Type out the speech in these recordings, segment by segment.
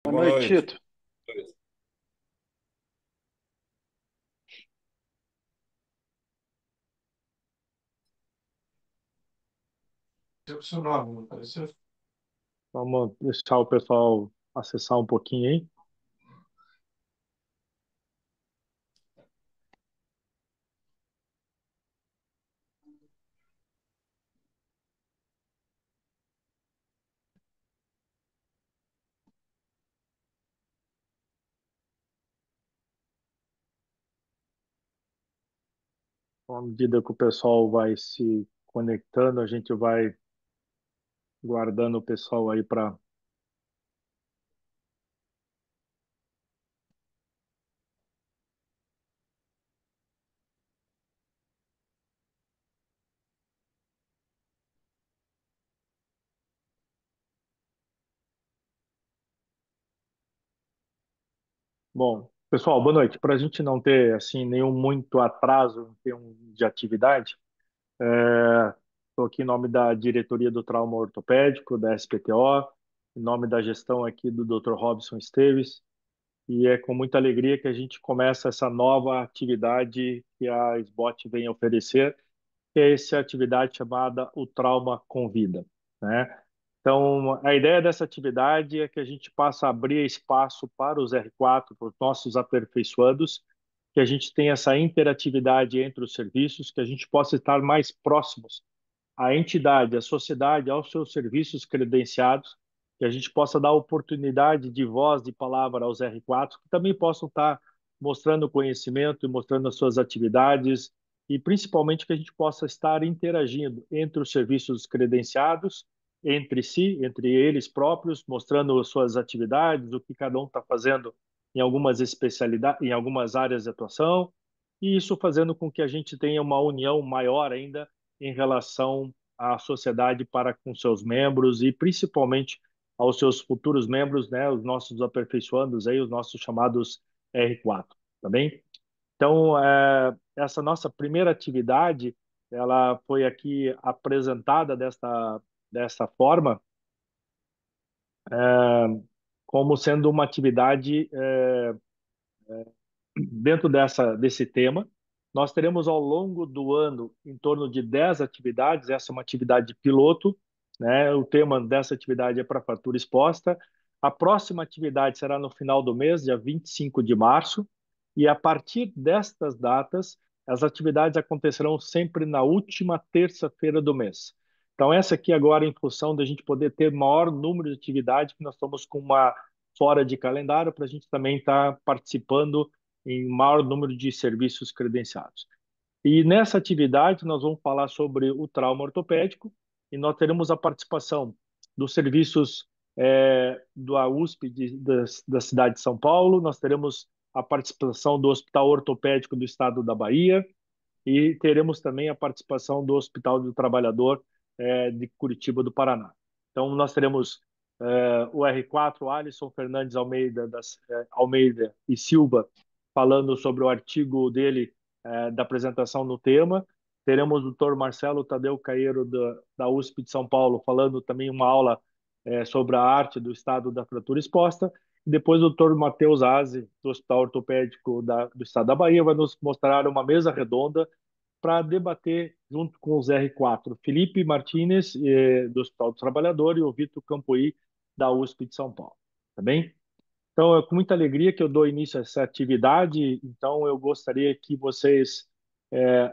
Boa Boa noite, noite. Tito. Seu nome, não apareceu? Vamos deixar o pessoal acessar um pouquinho aí. À medida que o pessoal vai se conectando, a gente vai guardando o pessoal aí para. Bom, pessoal, boa noite. Para a gente não ter assim nenhum muito atraso em termos de atividade, estou aqui em nome da diretoria do trauma ortopédico, da SPTO, em nome da gestão aqui do Dr. Robson Esteves. E é com muita alegria que a gente começa essa nova atividade que a SBOT vem oferecer, que é essa atividade chamada O Trauma com Vida, né? Então, a ideia dessa atividade é que a gente possa abrir espaço para os R4, para os nossos aperfeiçoados, que a gente tenha essa interatividade entre os serviços, que a gente possa estar mais próximos à entidade, à sociedade, aos seus serviços credenciados, que a gente possa dar oportunidade de voz, de palavra aos R4, que também possam estar mostrando conhecimento e mostrando as suas atividades, e principalmente que a gente possa estar interagindo entre os serviços credenciados, entre si, entre eles próprios, mostrando as suas atividades, o que cada um está fazendo em algumas especialidades, em algumas áreas de atuação, e isso fazendo com que a gente tenha uma união maior ainda em relação à sociedade para com seus membros e principalmente aos seus futuros membros, né, os nossos aperfeiçoandos aí, os nossos chamados R4, tá bem? Então, essa nossa primeira atividade, ela foi aqui apresentada desta forma, como sendo uma atividade dentro desse tema. Nós teremos ao longo do ano em torno de 10 atividades, essa é uma atividade piloto, né? O tema dessa atividade é para fratura exposta. A próxima atividade será no final do mês, dia 25 de março, e a partir destas datas, as atividades acontecerão sempre na última terça-feira do mês. Então, essa aqui agora, em função da gente poder ter maior número de atividades, que nós estamos com uma fora de calendário, para a gente também estar participando em maior número de serviços credenciados. E nessa atividade nós vamos falar sobre o trauma ortopédico e nós teremos a participação dos serviços da USP da cidade de São Paulo, nós teremos a participação do Hospital Ortopédico do Estado da Bahia e teremos também a participação do Hospital do Trabalhador de Curitiba do Paraná. Então nós teremos o R4, Alisson Fernandes Almeida e Silva, falando sobre o artigo dele da apresentação no tema. Teremos o Dr. Marcelo Tadeu Caeiro, da USP de São Paulo, falando também uma aula sobre a arte do estado da fratura exposta. E depois o Dr. Matheus Aze, do Hospital Ortopédico do Estado da Bahia, vai nos mostrar uma mesa redonda para debater junto com os R4, Felipe Martinez, do Hospital do Trabalhador, e o Vitor Campoí, da USP de São Paulo. Tá bem? Então, é com muita alegria que eu dou início a essa atividade. Então, eu gostaria que vocês,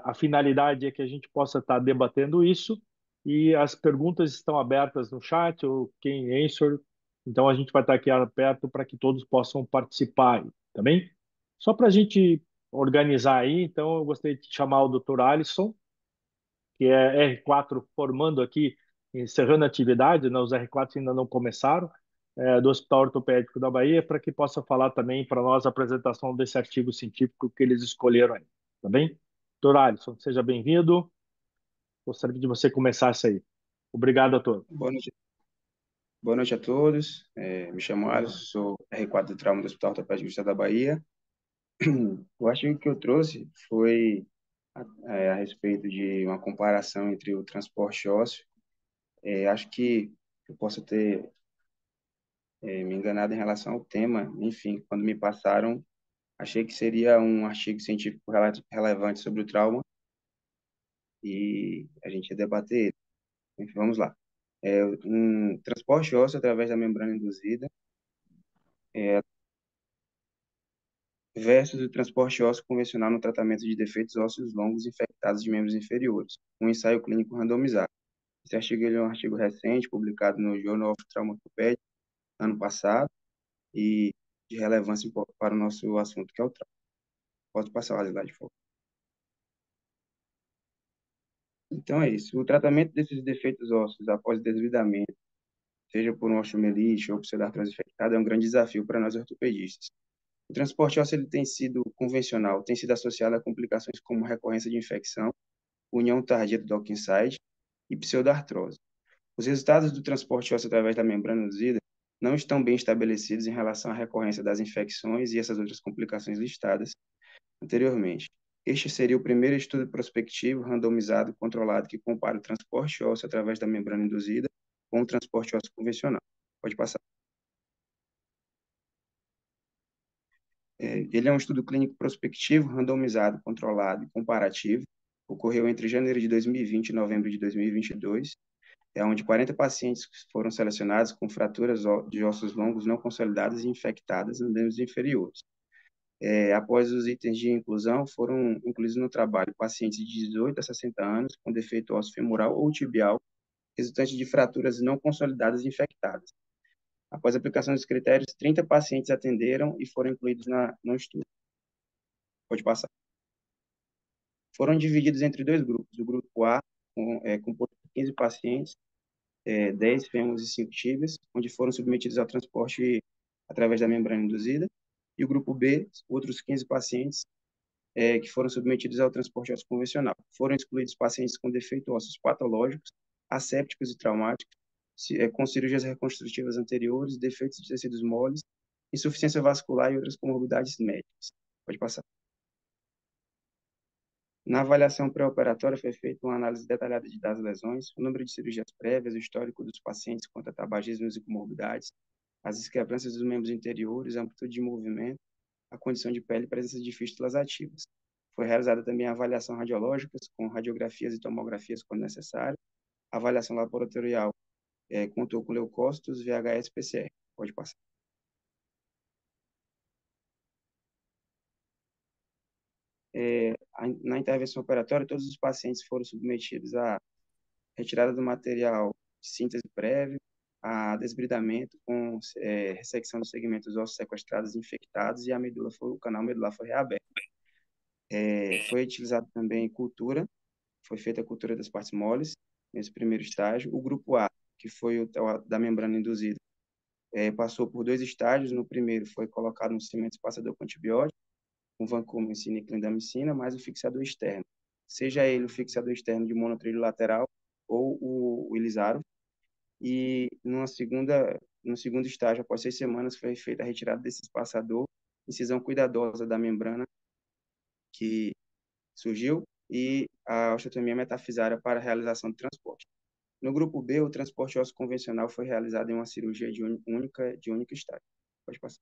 a finalidade é que a gente possa estar debatendo isso e as perguntas estão abertas no chat, ou quem answer. Então, a gente vai estar aqui aberto para que todos possam participar, tá bem? Só para a gente organizar aí, então, eu gostaria de chamar o Dr. Alisson, que é R4 formando aqui, encerrando a atividade, né? Os R4 ainda não começaram, do Hospital Ortopédico da Bahia, para que possa falar também para nós a apresentação desse artigo científico que eles escolheram aí, tá bem? Doutor Alisson, seja bem-vindo. Gostaria de você começasse aí. Obrigado a todos. Boa noite, boa noite a todos. Me chamo Alisson, sou R4 do Trauma do Hospital Ortopédico do Estado da Bahia. O artigo que eu trouxe foi a respeito de uma comparação entre o transporte ósseo. Acho que eu posso ter me enganado em relação ao tema. Enfim, quando me passaram, achei que seria um artigo científico relevante sobre o trauma e a gente ia debater ele. Enfim, vamos lá. Um transporte ósseo através da membrana induzida versus o transporte ósseo convencional no tratamento de defeitos ósseos longos infectados de membros inferiores. Um ensaio clínico randomizado. Esse artigo ele é um artigo recente, publicado no Journal of Trauma Orthopedics, ano passado, e de relevância para o nosso assunto, que é o trauma. Pode passar o slide, por favor. Então é isso. O tratamento desses defeitos ósseos após desvidamento, seja por um osteomielite ou pseudartrose infectada, é um grande desafio para nós ortopedistas. O transporte ósseo ele tem sido convencional, tem sido associado a complicações como recorrência de infecção, união tardia do Dock-inside e pseudartrose. Os resultados do transporte ósseo através da membrana induzida não estão bem estabelecidos em relação à recorrência das infecções e essas outras complicações listadas anteriormente. Este seria o primeiro estudo prospectivo, randomizado e controlado que compara o transporte ósseo através da membrana induzida com o transporte ósseo convencional. Pode passar. Ele é um estudo clínico prospectivo, randomizado, controlado e comparativo. Ocorreu entre janeiro de 2020 e novembro de 2022, onde 40 pacientes foram selecionados com fraturas de ossos longos não consolidadas e infectadas nos membros inferiores. Após os itens de inclusão, foram incluídos no trabalho pacientes de 18 a 60 anos com defeito ósseo femoral ou tibial, resultante de fraturas não consolidadas e infectadas. Após a aplicação dos critérios, 30 pacientes atenderam e foram incluídos no estudo. Pode passar. Foram divididos entre dois grupos. O grupo A, composto por 15 pacientes, 10 fêmurs e 5 tíbias, onde foram submetidos ao transporte através da membrana induzida. E o grupo B, outros 15 pacientes, que foram submetidos ao transporte ósseo convencional. Foram excluídos pacientes com defeitos ósseos patológicos, assépticos e traumáticos, com cirurgias reconstrutivas anteriores, defeitos de tecidos moles, insuficiência vascular e outras comorbidades médicas. Pode passar. Na avaliação pré-operatória foi feita uma análise detalhada das lesões, o número de cirurgias prévias, o histórico dos pacientes quanto a tabagismos e comorbidades, as discrepâncias dos membros interiores, a amplitude de movimento, a condição de pele e presença de fístulas ativas. Foi realizada também a avaliação radiológica, com radiografias e tomografias quando necessário, a avaliação laboratorial contou com leucócitos, VHS, PCR. Pode passar. Na intervenção operatória, todos os pacientes foram submetidos à retirada do material de síntese prévio, a desbridamento com ressecção dos segmentos ósseos sequestrados e infectados, e o canal medular foi reaberto. Foi utilizado também cultura, foi feita a cultura das partes moles, nesse primeiro estágio. O grupo A, que foi o da membrana induzida, passou por 2 estágios. No primeiro foi colocado um cimento espaçador com antibiótico, com vancomicina e clindamicina, mais o fixador externo. Seja ele o fixador externo de monotrilho lateral ou o Ilisaro. E no segundo estágio, após 6 semanas, foi feita a retirada desse espaçador, incisão cuidadosa da membrana que surgiu e a osteotomia metafisária para a realização do transporte. No grupo B, o transporte ósseo convencional foi realizado em uma cirurgia de único estágio. Pode passar.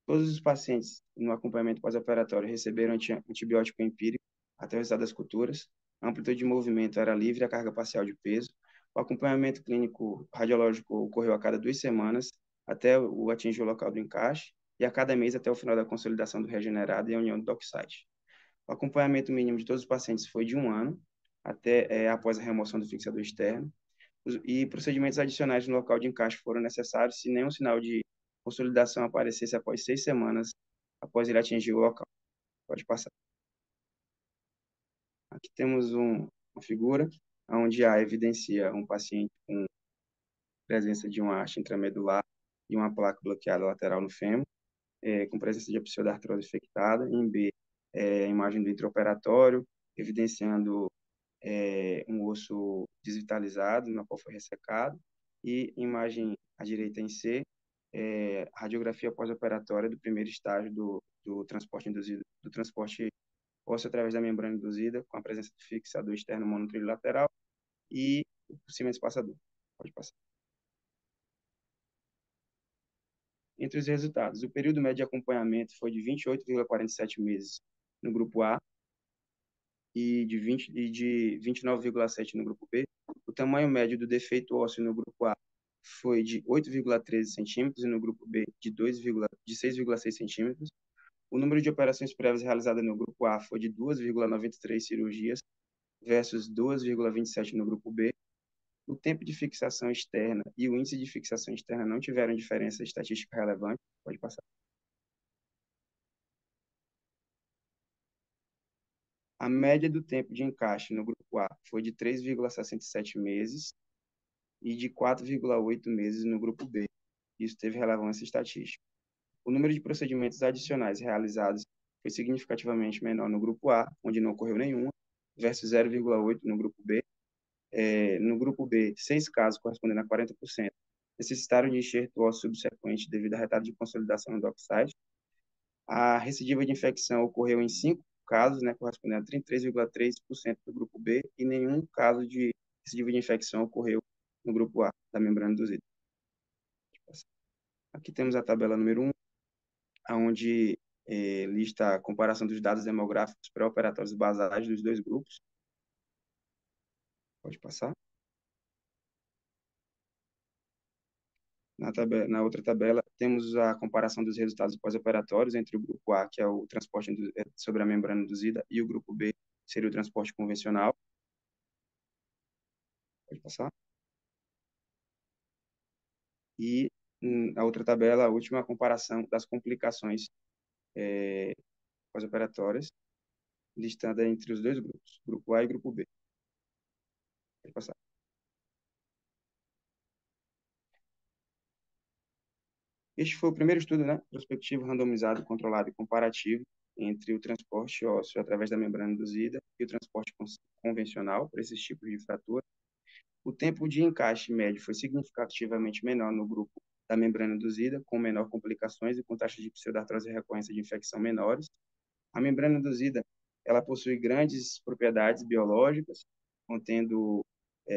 Todos os pacientes no acompanhamento pós-operatório receberam antibiótico empírico até o resultado das culturas. A amplitude de movimento era livre, a carga parcial de peso. O acompanhamento clínico radiológico ocorreu a cada 2 semanas até o atingir o local do encaixe e a cada mês até o final da consolidação do regenerado e a união do docksite. O acompanhamento mínimo de todos os pacientes foi de 1 ano, até após a remoção do fixador externo, e procedimentos adicionais no local de encaixe foram necessários se nenhum sinal de consolidação aparecesse após 6 semanas após ele atingir o local. Pode passar. Aqui temos uma figura onde A evidencia um paciente com presença de uma haste intramedular e uma placa bloqueada lateral no fêmur, com presença de pseudartrose infectada. Em B, a imagem do intraoperatório, evidenciando um osso desvitalizado, na qual foi ressecado, e imagem à direita em C, radiografia pós-operatória do primeiro estágio do transporte induzido, do transporte ósseo através da membrana induzida, com a presença do fixador externo monotrilho lateral e o cimento espaçador. Pode passar. Entre os resultados, o período médio de acompanhamento foi de 28,47 meses no grupo A e de 29,7 no grupo B. O tamanho médio do defeito ósseo no grupo A foi de 8,13 centímetros e no grupo B de 6,6 centímetros. O número de operações prévias realizadas no grupo A foi de 2,93 cirurgias versus 2,27 no grupo B. O tempo de fixação externa e o índice de fixação externa não tiveram diferença estatística relevante. Pode passar. A média do tempo de encaixe no grupo A foi de 3,67 meses e de 4,8 meses no grupo B. Isso teve relevância estatística. O número de procedimentos adicionais realizados foi significativamente menor no grupo A, onde não ocorreu nenhuma, versus 0,8 no grupo B. No grupo B, 6 casos, correspondendo a 40%, necessitaram de enxerto ósseo subsequente devido a retardo de consolidação no dockside. A recidiva de infecção ocorreu em 5 casos, né, correspondendo a 33,3% do grupo B, e nenhum caso de recidiva de infecção ocorreu no grupo A, da membrana induzida. Aqui temos a tabela número 1, onde lista a comparação dos dados demográficos pré-operatórios basais dos dois grupos. Pode passar. Na outra tabela, temos a comparação dos resultados pós-operatórios entre o grupo A, que é o transporte sobre a membrana induzida, e o grupo B, que seria o transporte convencional. Pode passar. E a outra tabela, a última, a comparação das complicações pós-operatórias, listada entre os dois grupos, grupo A e grupo B. Pode passar. Este foi o primeiro estudo, né, prospectivo, randomizado, controlado e comparativo entre o transporte ósseo através da membrana induzida e o transporte convencional para esses tipos de fratura. O tempo de encaixe médio foi significativamente menor no grupo da membrana induzida, com menor complicações e com taxas de pseudartrose e recorrência de infecção menores. A membrana induzida, ela possui grandes propriedades biológicas, contendo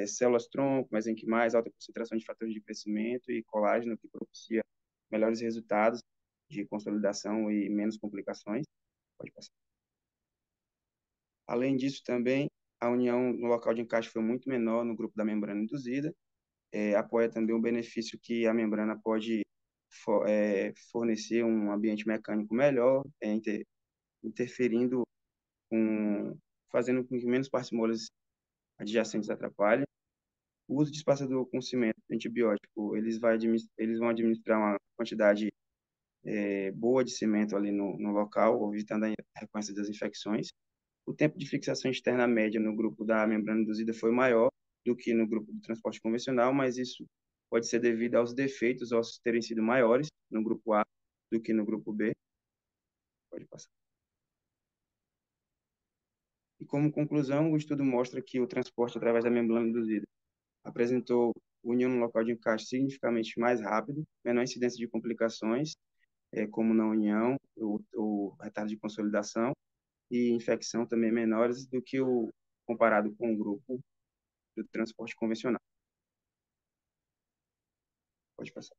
células-tronco, mesenquimais, alta concentração de fatores de crescimento e colágeno, que propicia melhores resultados de consolidação e menos complicações. Pode passar. Além disso, também, a união no local de encaixe foi muito menor no grupo da membrana induzida. Apoia também o benefício que a membrana pode fornecer um ambiente mecânico melhor, interferindo fazendo com que menos partes moles adjacentes atrapalhem. O uso de espaçador com cimento antibiótico, eles vão administrar uma quantidade boa de cimento ali no local, evitando a recorrência das infecções. O tempo de fixação externa média no grupo da membrana induzida foi maior do que no grupo do transporte convencional, mas isso pode ser devido aos defeitos ósseos terem sido maiores no grupo A do que no grupo B. Pode passar. E como conclusão, o estudo mostra que o transporte através da membrana induzida apresentou união no local de encaixe significativamente mais rápido, menor incidência de complicações, como na união, o retardo de consolidação e infecção também menores do que comparado com o grupo do transporte convencional. Pode passar.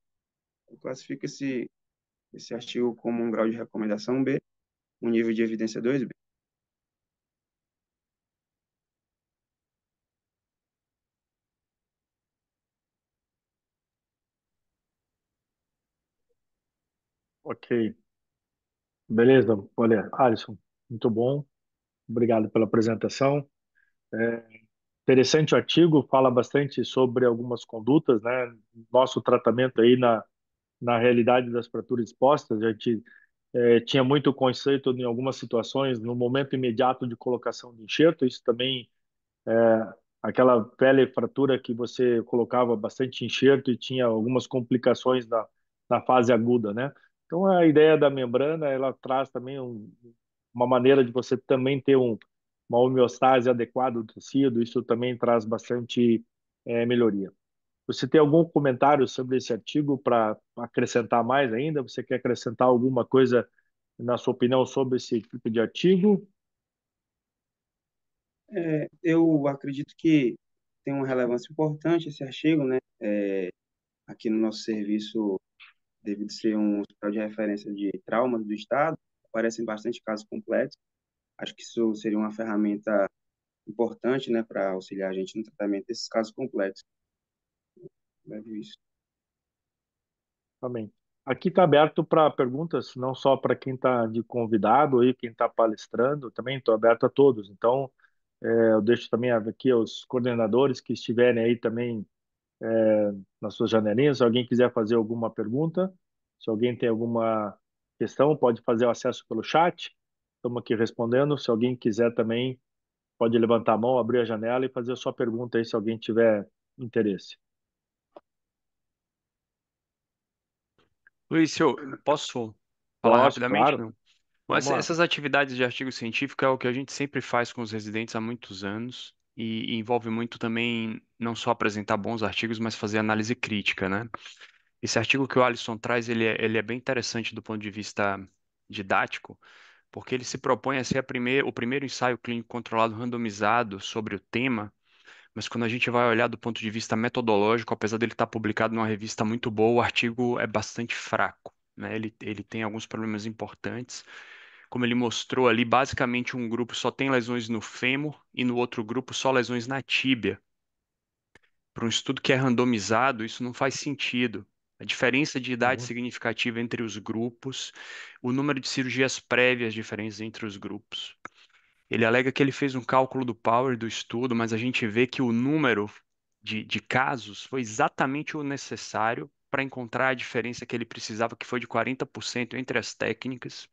Eu classifico esse artigo como um grau de recomendação B, um nível de evidência 2B. Ok, beleza. Olha, Alisson, muito bom. Obrigado pela apresentação. É interessante o artigo, fala bastante sobre algumas condutas, né? Nosso tratamento aí na realidade das fraturas expostas, a gente tinha muito conceito em algumas situações no momento imediato de colocação de enxerto, isso também aquela pele fratura que você colocava bastante enxerto e tinha algumas complicações na fase aguda, né? Então a ideia da membrana, ela traz também uma maneira de você também ter uma homeostase adequada do tecido, isso também traz bastante melhoria. Você tem algum comentário sobre esse artigo para acrescentar mais ainda? Você quer acrescentar alguma coisa, na sua opinião, sobre esse tipo de artigo? Eu acredito que tem uma relevância importante esse artigo, né? Aqui no nosso serviço devido a ser um hospital de referência de trauma do estado, aparecem bastante casos complexos. Acho que isso seria uma ferramenta importante, né, para auxiliar a gente no tratamento desses casos complexos. É isso. Também. Aqui está aberto para perguntas, não só para quem está de convidado e quem está palestrando, também estou aberto a todos. Então, eu deixo também aqui aos coordenadores que estiverem aí também nas suas janelinhas. Se alguém quiser fazer alguma pergunta, se alguém tem alguma questão, pode fazer o acesso pelo chat. Estamos aqui respondendo. Se alguém quiser também, pode levantar a mão, abrir a janela e fazer a sua pergunta aí, se alguém tiver interesse. Luiz, eu posso falar Posso, rapidamente? claro. Não. Vamos lá. Essas atividades de artigo científico é o que a gente sempre faz com os residentes há muitos anos e envolve muito também não só apresentar bons artigos, mas fazer análise crítica, né? Esse artigo que o Alisson traz, ele é bem interessante do ponto de vista didático, porque ele se propõe a ser o primeiro ensaio clínico controlado randomizado sobre o tema, mas quando a gente vai olhar do ponto de vista metodológico, apesar dele estar publicado numa revista muito boa, o artigo é bastante fraco, né? Ele tem alguns problemas importantes. Como ele mostrou ali, basicamente um grupo só tem lesões no fêmur e no outro grupo só lesões na tíbia. Para um estudo que é randomizado, isso não faz sentido. A diferença de idade Uhum. significativa entre os grupos, o número de cirurgias prévias diferentes entre os grupos. Ele alega que ele fez um cálculo do power do estudo, mas a gente vê que o número de casos foi exatamente o necessário para encontrar a diferença que ele precisava, que foi de 40% entre as técnicas.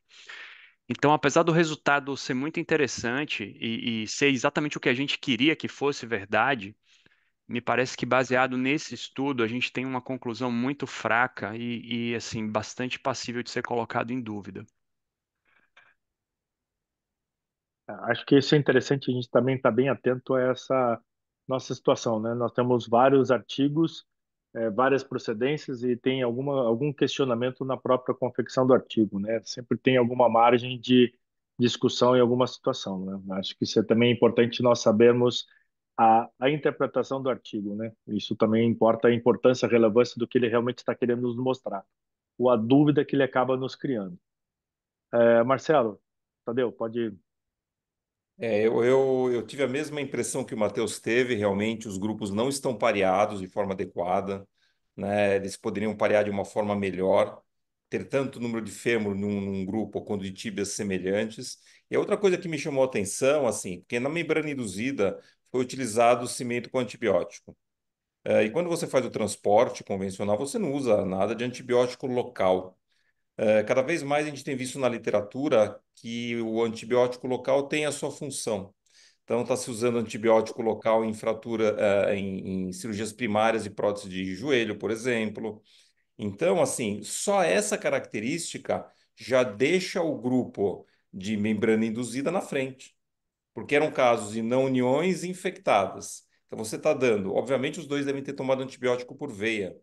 Então, apesar do resultado ser muito interessante e ser exatamente o que a gente queria que fosse verdade, me parece que baseado nesse estudo a gente tem uma conclusão muito fraca assim bastante passível de ser colocado em dúvida. Acho que isso é interessante, a gente também está bem atento a essa nossa situação, né? Nós temos vários artigos, várias procedências e tem algum questionamento na própria confecção do artigo, né? Sempre tem alguma margem de discussão em alguma situação, né? Acho que isso é também importante nós sabermos a interpretação do artigo, né? Isso também importa a importância, a relevância do que ele realmente está querendo nos mostrar, ou a dúvida que ele acaba nos criando. Marcelo, Tadeu, pode. Eu tive a mesma impressão que o Matheus teve, realmente os grupos não estão pareados de forma adequada, né? Eles poderiam parear de uma forma melhor, ter tanto número de fêmur num grupo quanto de tíbias semelhantes. E a outra coisa que me chamou a atenção, assim, porque na membrana induzida foi utilizado cimento com antibiótico. E quando você faz o transporte convencional, você não usa nada de antibiótico local. Cada vez mais a gente tem visto na literatura que o antibiótico local tem a sua função. Então, está se usando antibiótico local em fratura, em cirurgias primárias e prótese de joelho, por exemplo. Então, assim, só essa característica já deixa o grupo de membrana induzida na frente, porque eram casos de não uniões infectadas. Então, você está dando, obviamente, os dois devem ter tomado antibiótico por veia,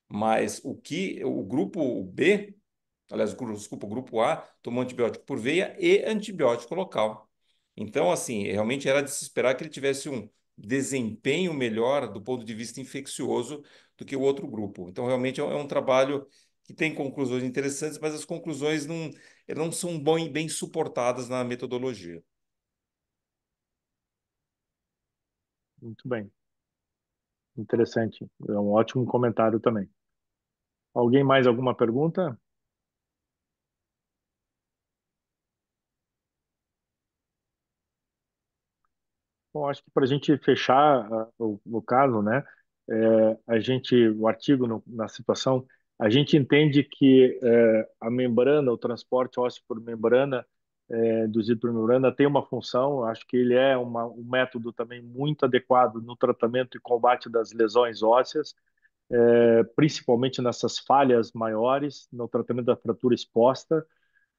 mas o grupo B, aliás, desculpa, o grupo A tomou antibiótico por veia e antibiótico local. Então, assim, realmente era de se esperar que ele tivesse um desempenho melhor do ponto de vista infeccioso do que o outro grupo. Então, realmente é um trabalho que tem conclusões interessantes, mas as conclusões não são bem suportadas na metodologia. Muito bem, interessante. É um ótimo comentário também. Alguém mais alguma pergunta? Bom, acho que para a gente fechar o caso, né, o artigo na situação, a gente entende que a membrana, o transporte ósseo por membrana, induzido por membrana, tem uma função. Acho que ele é um método também muito adequado no tratamento e combate das lesões ósseas, principalmente nessas falhas maiores, no tratamento da fratura exposta.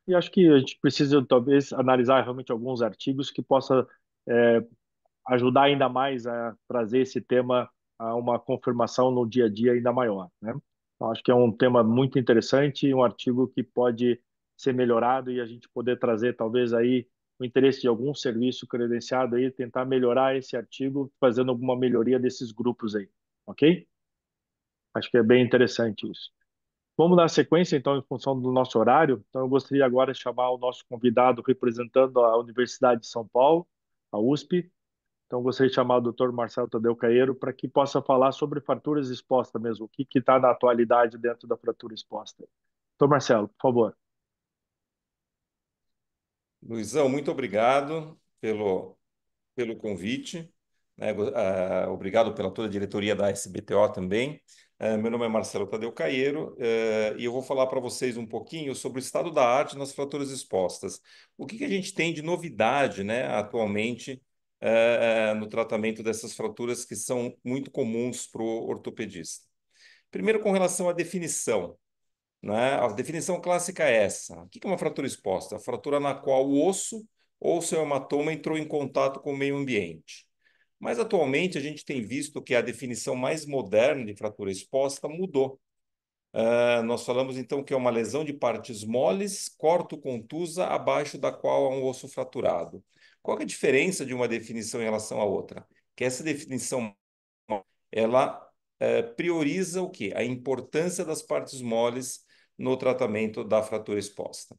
E acho que a gente precisa talvez analisar realmente alguns artigos que possa ajudar ainda mais a trazer esse tema a uma confirmação no dia a dia ainda maior, né? Então, acho que é um tema muito interessante e um artigo que pode ser melhorado e a gente poder trazer talvez aí o interesse de algum serviço credenciado aí, tentar melhorar esse artigo, fazendo alguma melhoria desses grupos aí, ok? Acho que é bem interessante isso. Vamos dar sequência, então, em função do nosso horário. Então, eu gostaria agora de chamar o nosso convidado representando a Universidade de São Paulo, a USP. Então, eu gostaria de chamar o Dr. Marcelo Tadeu Caeiro para que possa falar sobre fraturas expostas mesmo, o que está na atualidade dentro da fratura exposta. Dr. Marcelo, por favor. Luizão, muito obrigado pelo convite, né? Obrigado pela toda a diretoria da SBTO também. Meu nome é Marcelo Tadeu Caeiro, e eu vou falar para vocês um pouquinho sobre o estado da arte nas fraturas expostas. O que a gente tem de novidade, né, atualmente, no tratamento dessas fraturas que são muito comuns para o ortopedista. Primeiro, com relação à definição, né? A definição clássica é essa. O que é uma fratura exposta? A fratura na qual o osso ou seu hematoma entrou em contato com o meio ambiente. Mas atualmente a gente tem visto que a definição mais moderna de fratura exposta mudou. Nós falamos então que é uma lesão de partes moles, corto-contusa, abaixo da qual há um osso fraturado. Qual é a diferença de uma definição em relação à outra? Que essa definição ela prioriza o quê? A importância das partes moles no tratamento da fratura exposta.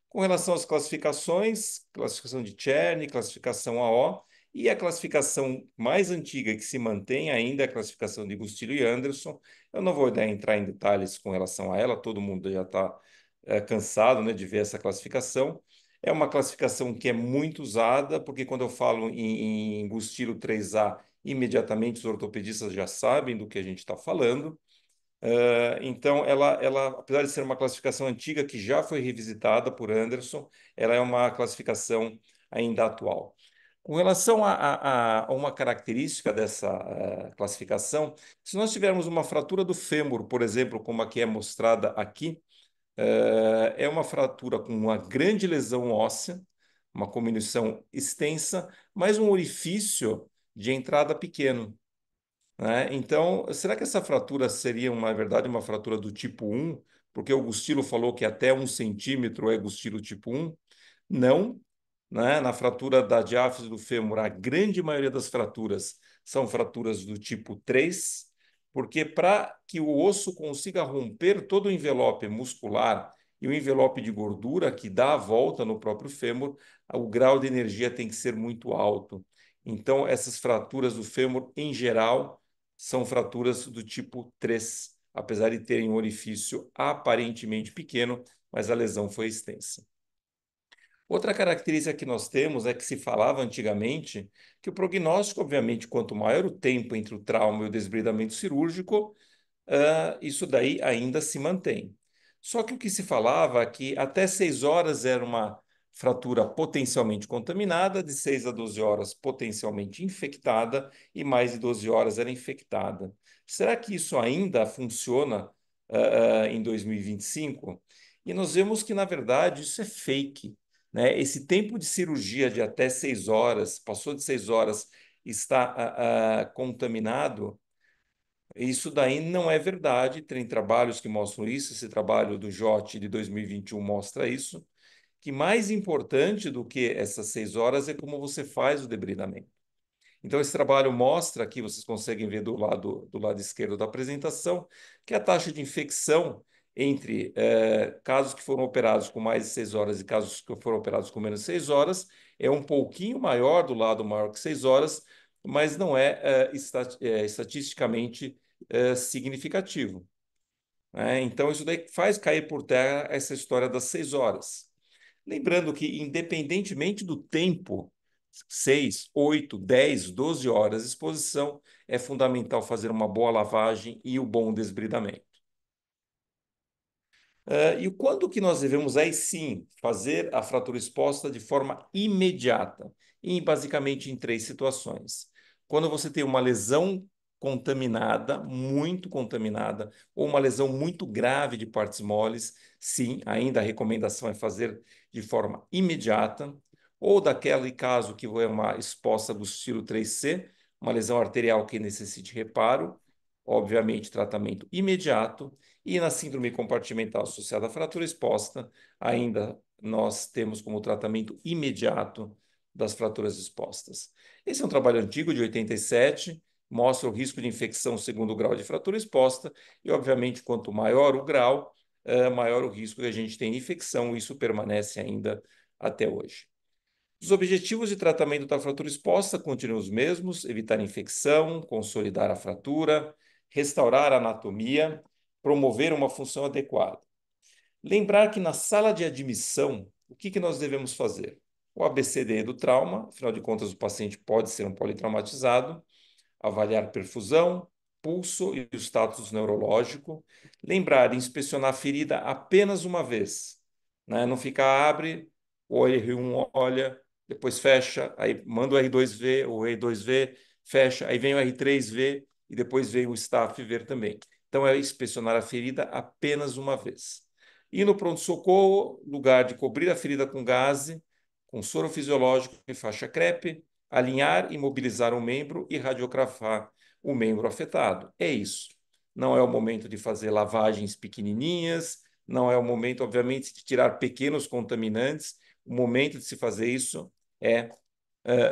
Com relação às classificações, classificação de Chern, classificação AO, e a classificação mais antiga que se mantém ainda é a classificação de Gustillo e Anderson. Eu não vou entrar em detalhes com relação a ela, todo mundo já está cansado, né, de ver essa classificação. É uma classificação que é muito usada, porque quando eu falo em Gustillo 3A, imediatamente os ortopedistas já sabem do que a gente está falando. Então, ela, apesar de ser uma classificação antiga que já foi revisitada por Anderson, ela é uma classificação ainda atual. Com relação a uma característica dessa classificação, se nós tivermos uma fratura do fêmur, por exemplo, como a que é mostrada aqui, é uma fratura com uma grande lesão óssea, uma cominuição extensa, mas um orifício de entrada pequeno, né? Então, será que essa fratura seria, na verdade, uma fratura do tipo 1? Porque o Gustillo falou que até 1 centímetro é Gustillo tipo 1? Não, né? Na fratura da diáfise do fêmur, a grande maioria das fraturas são fraturas do tipo 3, porque para que o osso consiga romper todo o envelope muscular e o envelope de gordura que dá a volta no próprio fêmur, o grau de energia tem que ser muito alto. Então, essas fraturas do fêmur, em geral, são fraturas do tipo 3, apesar de terem um orifício aparentemente pequeno, mas a lesão foi extensa. Outra característica que nós temos é que se falava antigamente que o prognóstico, obviamente, quanto maior o tempo entre o trauma e o desbridamento cirúrgico, isso daí ainda se mantém. Só que o que se falava é que até 6 horas era uma fratura potencialmente contaminada, de 6 a 12 horas potencialmente infectada e mais de 12 horas era infectada. Será que isso ainda funciona em 2025? E nós vemos que, na verdade, isso é fake, né? Esse tempo de cirurgia de até 6 horas, passou de 6 horas, está contaminado. Isso daí não é verdade, tem trabalhos que mostram isso, esse trabalho do JOT de 2021 mostra isso, que mais importante do que essas 6 horas é como você faz o debridamento. Então, esse trabalho mostra, aqui vocês conseguem ver do lado esquerdo da apresentação, que a taxa de infecção entre casos que foram operados com mais de 6 horas e casos que foram operados com menos de 6 horas é um pouquinho maior do lado maior que 6 horas, mas não é estatisticamente significativo, né? Então, isso daí faz cair por terra essa história das 6 horas. Lembrando que, independentemente do tempo, 6, 8, 10, 12 horas de exposição, é fundamental fazer uma boa lavagem e o bom desbridamento. E quando que nós devemos, aí sim, fazer a fratura exposta de forma imediata? Basicamente em 3 situações. Quando você tem uma lesão contaminada, muito contaminada, ou uma lesão muito grave de partes moles, sim, ainda a recomendação é fazer de forma imediata. Ou daquele caso que é uma exposta do estilo 3C, uma lesão arterial que necessite reparo, obviamente tratamento imediato. E na síndrome compartimental associada à fratura exposta, ainda nós temos como tratamento imediato das fraturas expostas. Esse é um trabalho antigo, de 87, mostra o risco de infecção segundo o grau de fratura exposta, e, obviamente, quanto maior o grau, maior o risco que a gente tem de infecção, isso permanece ainda até hoje. Os objetivos de tratamento da fratura exposta continuam os mesmos: evitar infecção, consolidar a fratura, restaurar a anatomia, promover uma função adequada. Lembrar que na sala de admissão, o que nós devemos fazer? O ABCDE do trauma, afinal de contas, o paciente pode ser um politraumatizado, avaliar perfusão, pulso e o status neurológico. Lembrar de inspecionar a ferida apenas uma vez, né? Não ficar abre, o R1 olha, depois fecha, aí manda o R2 ver, o R2 vê, fecha, aí vem o R3 ver e depois vem o staff ver também. Então, é inspecionar a ferida apenas uma vez. E no pronto-socorro, lugar de cobrir a ferida com gaze, com soro fisiológico e faixa crepe, alinhar e mobilizar o membro e radiografar o membro afetado. É isso. Não é o momento de fazer lavagens pequenininhas, não é o momento, obviamente, de tirar pequenos contaminantes. O momento de se fazer isso é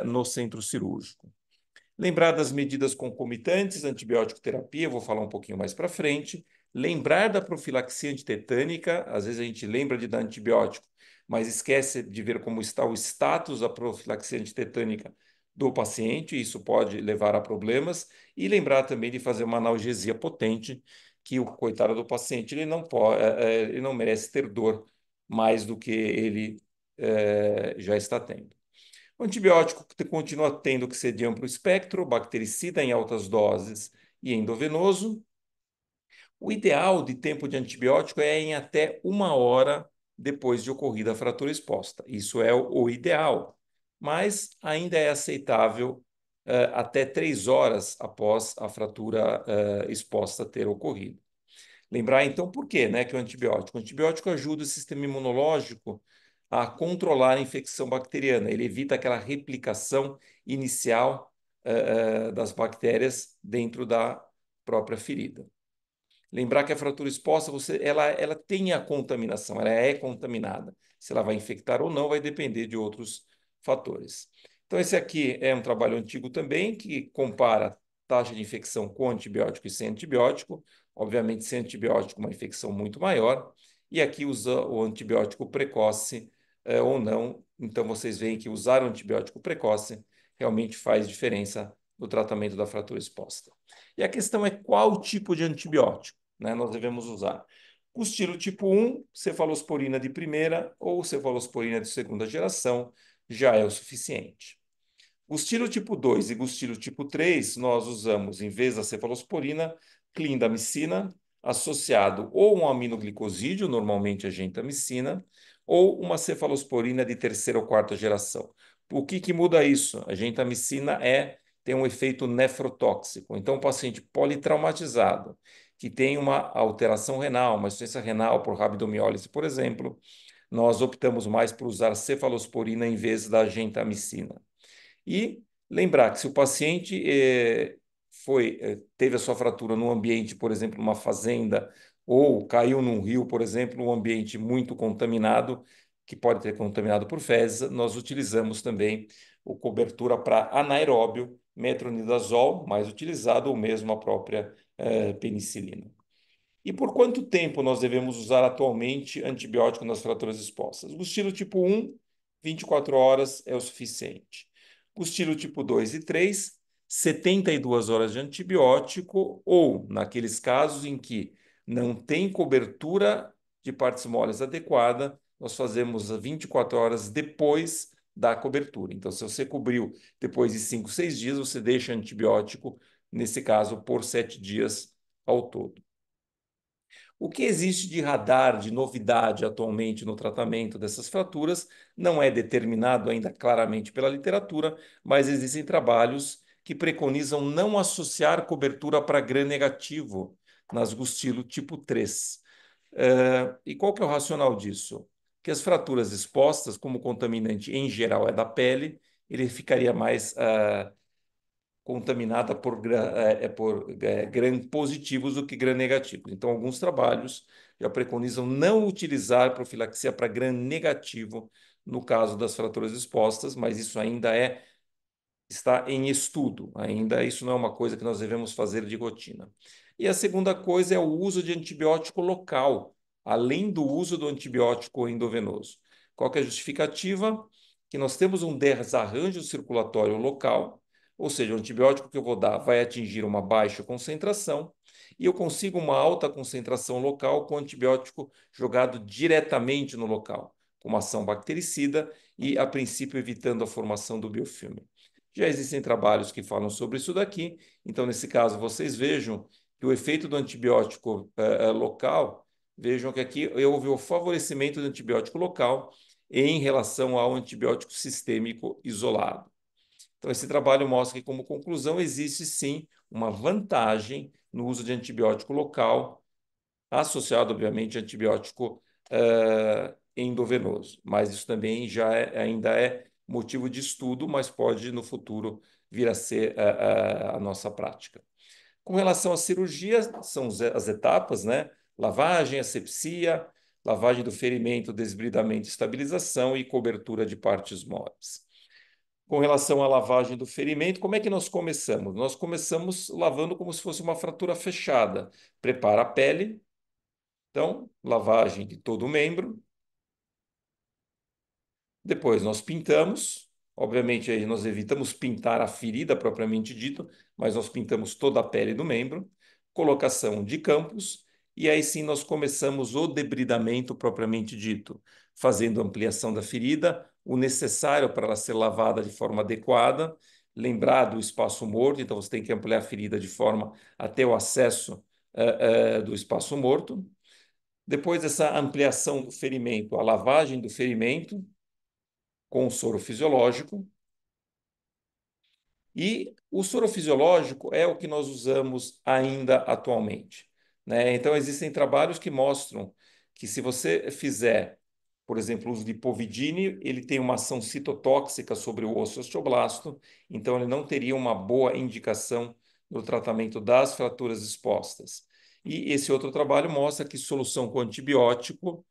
no centro cirúrgico. Lembrar das medidas concomitantes, antibiótico terapia, vou falar um pouquinho mais para frente. Lembrar da profilaxia antitetânica, às vezes a gente lembra de dar antibiótico, mas esquece de ver como está o status da profilaxia antitetânica do paciente, isso pode levar a problemas. E lembrar também de fazer uma analgesia potente, que o coitado do paciente ele não pode, ele não merece ter dor mais do que ele já está tendo. O antibiótico continua tendo que ser de amplo espectro, bactericida em altas doses e endovenoso. O ideal de tempo de antibiótico é em até 1 hora depois de ocorrida a fratura exposta. Isso é o ideal, mas ainda é aceitável até 3 horas após a fratura exposta ter ocorrido. Lembrar, então, por quê, né, que o antibiótico ajuda o sistema imunológico a controlar a infecção bacteriana. Ele evita aquela replicação inicial das bactérias dentro da própria ferida. Lembrar que a fratura exposta, ela tem a contaminação, ela é contaminada. Se ela vai infectar ou não vai depender de outros fatores. Então, esse aqui é um trabalho antigo também, que compara taxa de infecção com antibiótico e sem antibiótico. Obviamente, sem antibiótico, uma infecção muito maior. E aqui usa o antibiótico precoce ou não. Então, vocês veem que usar o antibiótico precoce realmente faz diferença no tratamento da fratura exposta. E a questão é qual tipo de antibiótico, né, nós devemos usar. O estilo tipo 1, cefalosporina de primeira ou cefalosporina de segunda geração, já é o suficiente. O estilo tipo 2 e o estilo tipo 3, nós usamos, em vez da cefalosporina, clindamicina, associado ou um aminoglicosídeo, normalmente a gentamicina, ou uma cefalosporina de terceira ou quarta geração. O que muda isso? A gentamicina tem um efeito nefrotóxico. Então, o paciente politraumatizado, que tem uma alteração renal, uma insuficiência renal por rabdomiólise, por exemplo, nós optamos mais por usar cefalosporina em vez da gentamicina. E lembrar que se o paciente teve a sua fratura num ambiente, por exemplo, numa fazenda, ou caiu num rio, por exemplo, um ambiente muito contaminado, que pode ter contaminado por fezes, nós utilizamos também o cobertura para anaeróbio, metronidazol, mais utilizado, ou mesmo a própria penicilina. E por quanto tempo nós devemos usar atualmente antibiótico nas fraturas expostas? O estilo tipo 1, 24 horas é o suficiente. O estilo tipo 2 e 3, 72 horas de antibiótico, ou naqueles casos em que não tem cobertura de partes moles adequada, nós fazemos 24 horas depois da cobertura. Então, se você cobriu depois de 5, 6 dias, você deixa antibiótico, nesse caso, por 7 dias ao todo. O que existe de radar, de novidade atualmente no tratamento dessas fraturas, não é determinado ainda claramente pela literatura, mas existem trabalhos que preconizam não associar cobertura para gram-negativo nas Gustilo tipo 3. E qual que é o racional disso? Que as fraturas expostas, como o contaminante em geral é da pele, ele ficaria mais contaminada por gram-positivos do que gram-negativos. Então, alguns trabalhos já preconizam não utilizar profilaxia para gram-negativo no caso das fraturas expostas, mas isso ainda é está em estudo. Ainda isso não é uma coisa que nós devemos fazer de rotina. E a segunda coisa é o uso de antibiótico local, além do uso do antibiótico endovenoso. Qual que é a justificativa? Que nós temos um desarranjo circulatório local, ou seja, o antibiótico que eu vou dar vai atingir uma baixa concentração e eu consigo uma alta concentração local com antibiótico jogado diretamente no local, com uma ação bactericida e, a princípio, evitando a formação do biofilme. Já existem trabalhos que falam sobre isso daqui, então, nesse caso, vocês vejam que o efeito do antibiótico local, vejam que aqui houve o favorecimento do antibiótico local em relação ao antibiótico sistêmico isolado. Então, esse trabalho mostra que, como conclusão, existe sim uma vantagem no uso de antibiótico local, associado, obviamente, a antibiótico endovenoso. Mas isso também ainda é motivo de estudo, mas pode, no futuro, vir a ser a nossa prática. Com relação à cirurgia, são as etapas, né? Lavagem, asepsia, lavagem do ferimento, desbridamento, estabilização e cobertura de partes móveis. Com relação à lavagem do ferimento, como é que nós começamos? Nós começamos lavando como se fosse uma fratura fechada. Prepara a pele, então, lavagem de todo o membro. Depois nós pintamos, obviamente aí nós evitamos pintar a ferida propriamente dito, mas nós pintamos toda a pele do membro, colocação de campos, e aí sim nós começamos o debridamento propriamente dito, fazendo ampliação da ferida, o necessário para ela ser lavada de forma adequada, lembrar do espaço morto, então você tem que ampliar a ferida de forma até o acesso do espaço morto. Depois dessa ampliação do ferimento, a lavagem do ferimento, com soro fisiológico. E o soro fisiológico é o que nós usamos ainda atualmente, né? Então, existem trabalhos que mostram que se você fizer, por exemplo, o uso de povidine, ele tem uma ação citotóxica sobre o osso osteoblasto, então ele não teria uma boa indicação no tratamento das fraturas expostas. E esse outro trabalho mostra que solução com antibiótico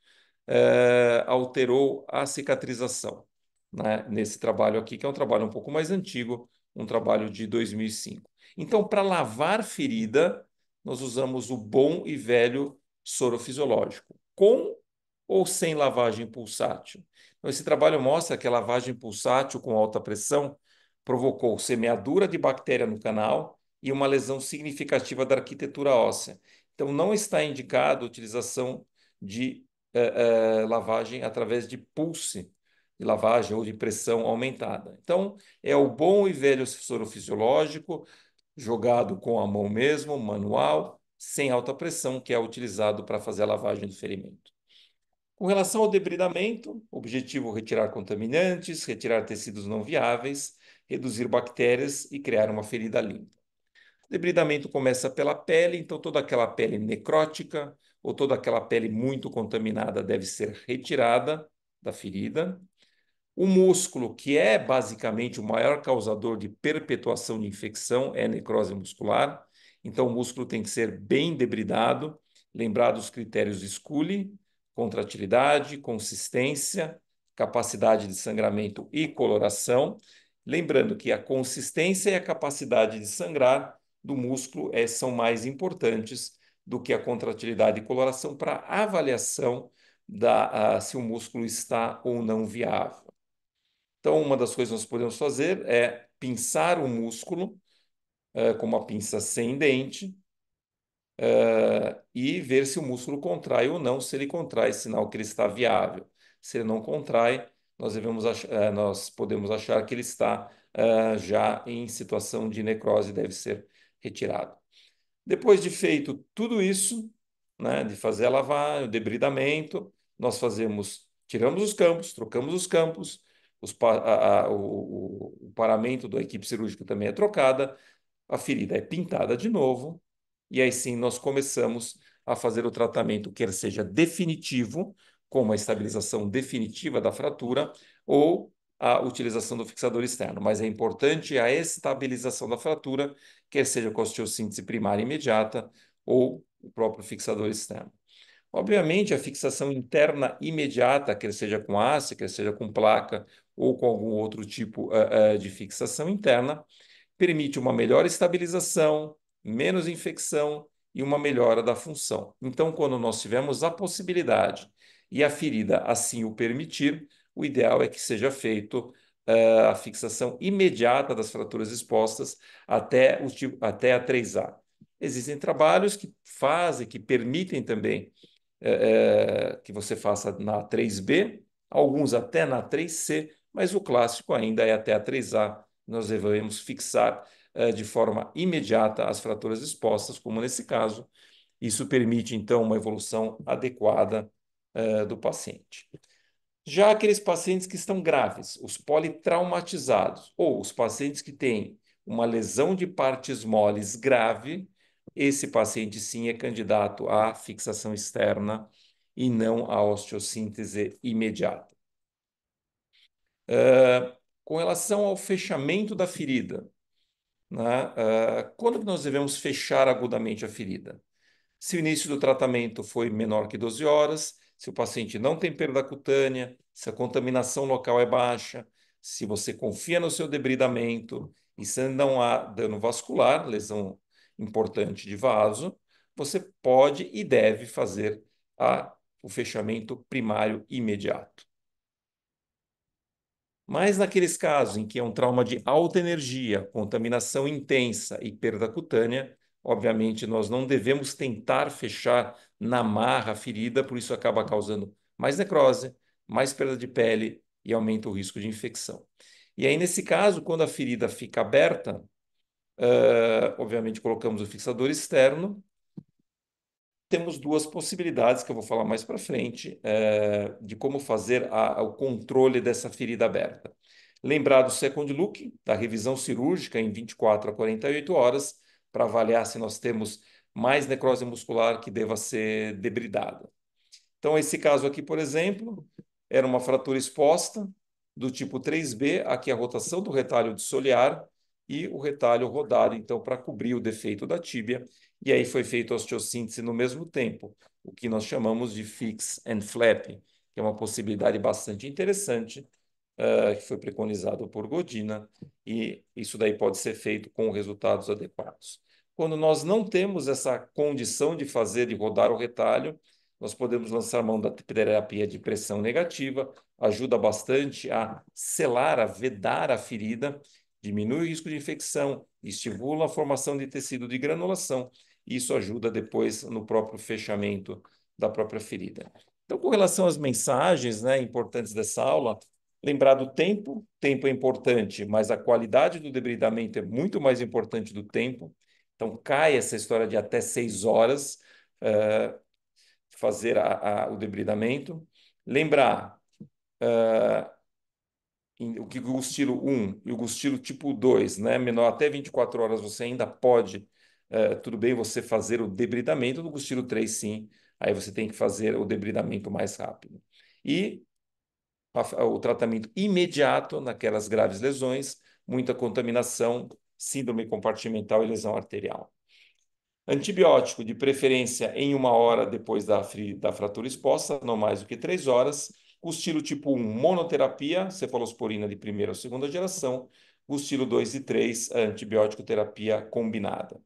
alterou a cicatrização, né? Nesse trabalho aqui, que é um trabalho um pouco mais antigo, um trabalho de 2005. Então, para lavar ferida, nós usamos o bom e velho soro fisiológico, com ou sem lavagem pulsátil. Então, esse trabalho mostra que a lavagem pulsátil com alta pressão provocou semeadura de bactéria no canal e uma lesão significativa da arquitetura óssea. Então, não está indicada a utilização de lavagem através de pulse de lavagem ou de pressão aumentada. Então, é o bom e velho soro fisiológico, jogado com a mão mesmo, manual, sem alta pressão, que é utilizado para fazer a lavagem do ferimento. Com relação ao debridamento, objetivo retirar contaminantes, retirar tecidos não viáveis, reduzir bactérias e criar uma ferida limpa. O debridamento começa pela pele, então toda aquela pele necrótica ou toda aquela pele muito contaminada deve ser retirada da ferida. O músculo, que é basicamente o maior causador de perpetuação de infecção, é necrose muscular. Então, o músculo tem que ser bem debridado, lembrar dos critérios de Scully, contratilidade, consistência, capacidade de sangramento e coloração. Lembrando que a consistência e a capacidade de sangrar do músculo são mais importantes do que a contratilidade e coloração para avaliação se o músculo está ou não viável. Então, uma das coisas que nós podemos fazer é pinçar o músculo com uma pinça sem dente e ver se o músculo contrai ou não. Se ele contrai, sinal que ele está viável. Se ele não contrai, nós podemos achar que ele está já em situação de necrose e deve ser retirado. Depois de feito tudo isso, né, de fazer a lavagem, o debridamento, nós tiramos os campos, trocamos os campos, o paramento da equipe cirúrgica também é trocada, a ferida é pintada de novo, e aí sim nós começamos a fazer o tratamento, quer seja definitivo, como a estabilização definitiva da fratura, ou a utilização do fixador externo. Mas é importante a estabilização da fratura, quer seja com a osteossíntese primária imediata ou o próprio fixador externo. Obviamente, a fixação interna imediata, quer seja com haste, quer seja com placa ou com algum outro tipo de fixação interna, permite uma melhor estabilização, menos infecção e uma melhora da função. Então, quando nós tivermos a possibilidade e a ferida assim o permitir, o ideal é que seja feito a fixação imediata das fraturas expostas até a 3A. Existem trabalhos que fazem, que permitem também que você faça na 3B, alguns até na 3C, mas o clássico ainda é até a 3A. Nós devemos fixar de forma imediata as fraturas expostas, como nesse caso. Isso permite, então, uma evolução adequada do paciente. Já aqueles pacientes que estão graves, os politraumatizados, ou os pacientes que têm uma lesão de partes moles grave, esse paciente sim é candidato à fixação externa e não à osteossíntese imediata. Com relação ao fechamento da ferida, né? Quando nós devemos fechar agudamente a ferida? Se o início do tratamento foi menor que 12 horas, se o paciente não tem perda cutânea, se a contaminação local é baixa, se você confia no seu debridamento e se não há dano vascular, lesão importante de vaso, você pode e deve fazer o fechamento primário imediato. Mas naqueles casos em que é um trauma de alta energia, contaminação intensa e perda cutânea, obviamente nós não devemos tentar fechar na marra a ferida, por isso acaba causando mais necrose, mais perda de pele e aumenta o risco de infecção. E aí, nesse caso, quando a ferida fica aberta, obviamente colocamos o fixador externo. Temos duas possibilidades que eu vou falar mais para frente de como fazer o controle dessa ferida aberta. Lembrar do second look, da revisão cirúrgica em 24 a 48 horas, para avaliar se nós temos mais necrose muscular que deva ser debridada. Então, esse caso aqui, por exemplo, era uma fratura exposta do tipo 3B, aqui a rotação do retalho de solear e o retalho rodado, então, para cobrir o defeito da tíbia. E aí foi feita a osteossíntese no mesmo tempo, o que nós chamamos de fix and flap, que é uma possibilidade bastante interessante, que foi preconizado por Godina, e isso daí pode ser feito com resultados adequados. Quando nós não temos essa condição de fazer, de rodar o retalho, nós podemos lançar mão da terapia de pressão negativa, ajuda bastante a selar, a vedar a ferida, diminui o risco de infecção, estimula a formação de tecido de granulação, e isso ajuda depois no próprio fechamento da própria ferida. Então, com relação às mensagens, né, importantes dessa aula, lembrar do tempo. Tempo é importante, mas a qualidade do debridamento é muito mais importante do tempo. Então, cai essa história de até 6 horas fazer o debridamento. Lembrar o que o Gustilo 1 e o Gustilo tipo 2, né, menor até 24 horas, você ainda pode, tudo bem você fazer o debridamento. No Gustilo 3, sim, aí você tem que fazer o debridamento mais rápido. E o tratamento imediato naquelas graves lesões, muita contaminação, síndrome compartimental e lesão arterial. Antibiótico, de preferência em 1 hora depois da fratura exposta, não mais do que 3 horas. Gustilo tipo 1, monoterapia, cefalosporina de primeira ou segunda geração. Gustilo 2 e 3, antibiótico terapia combinada.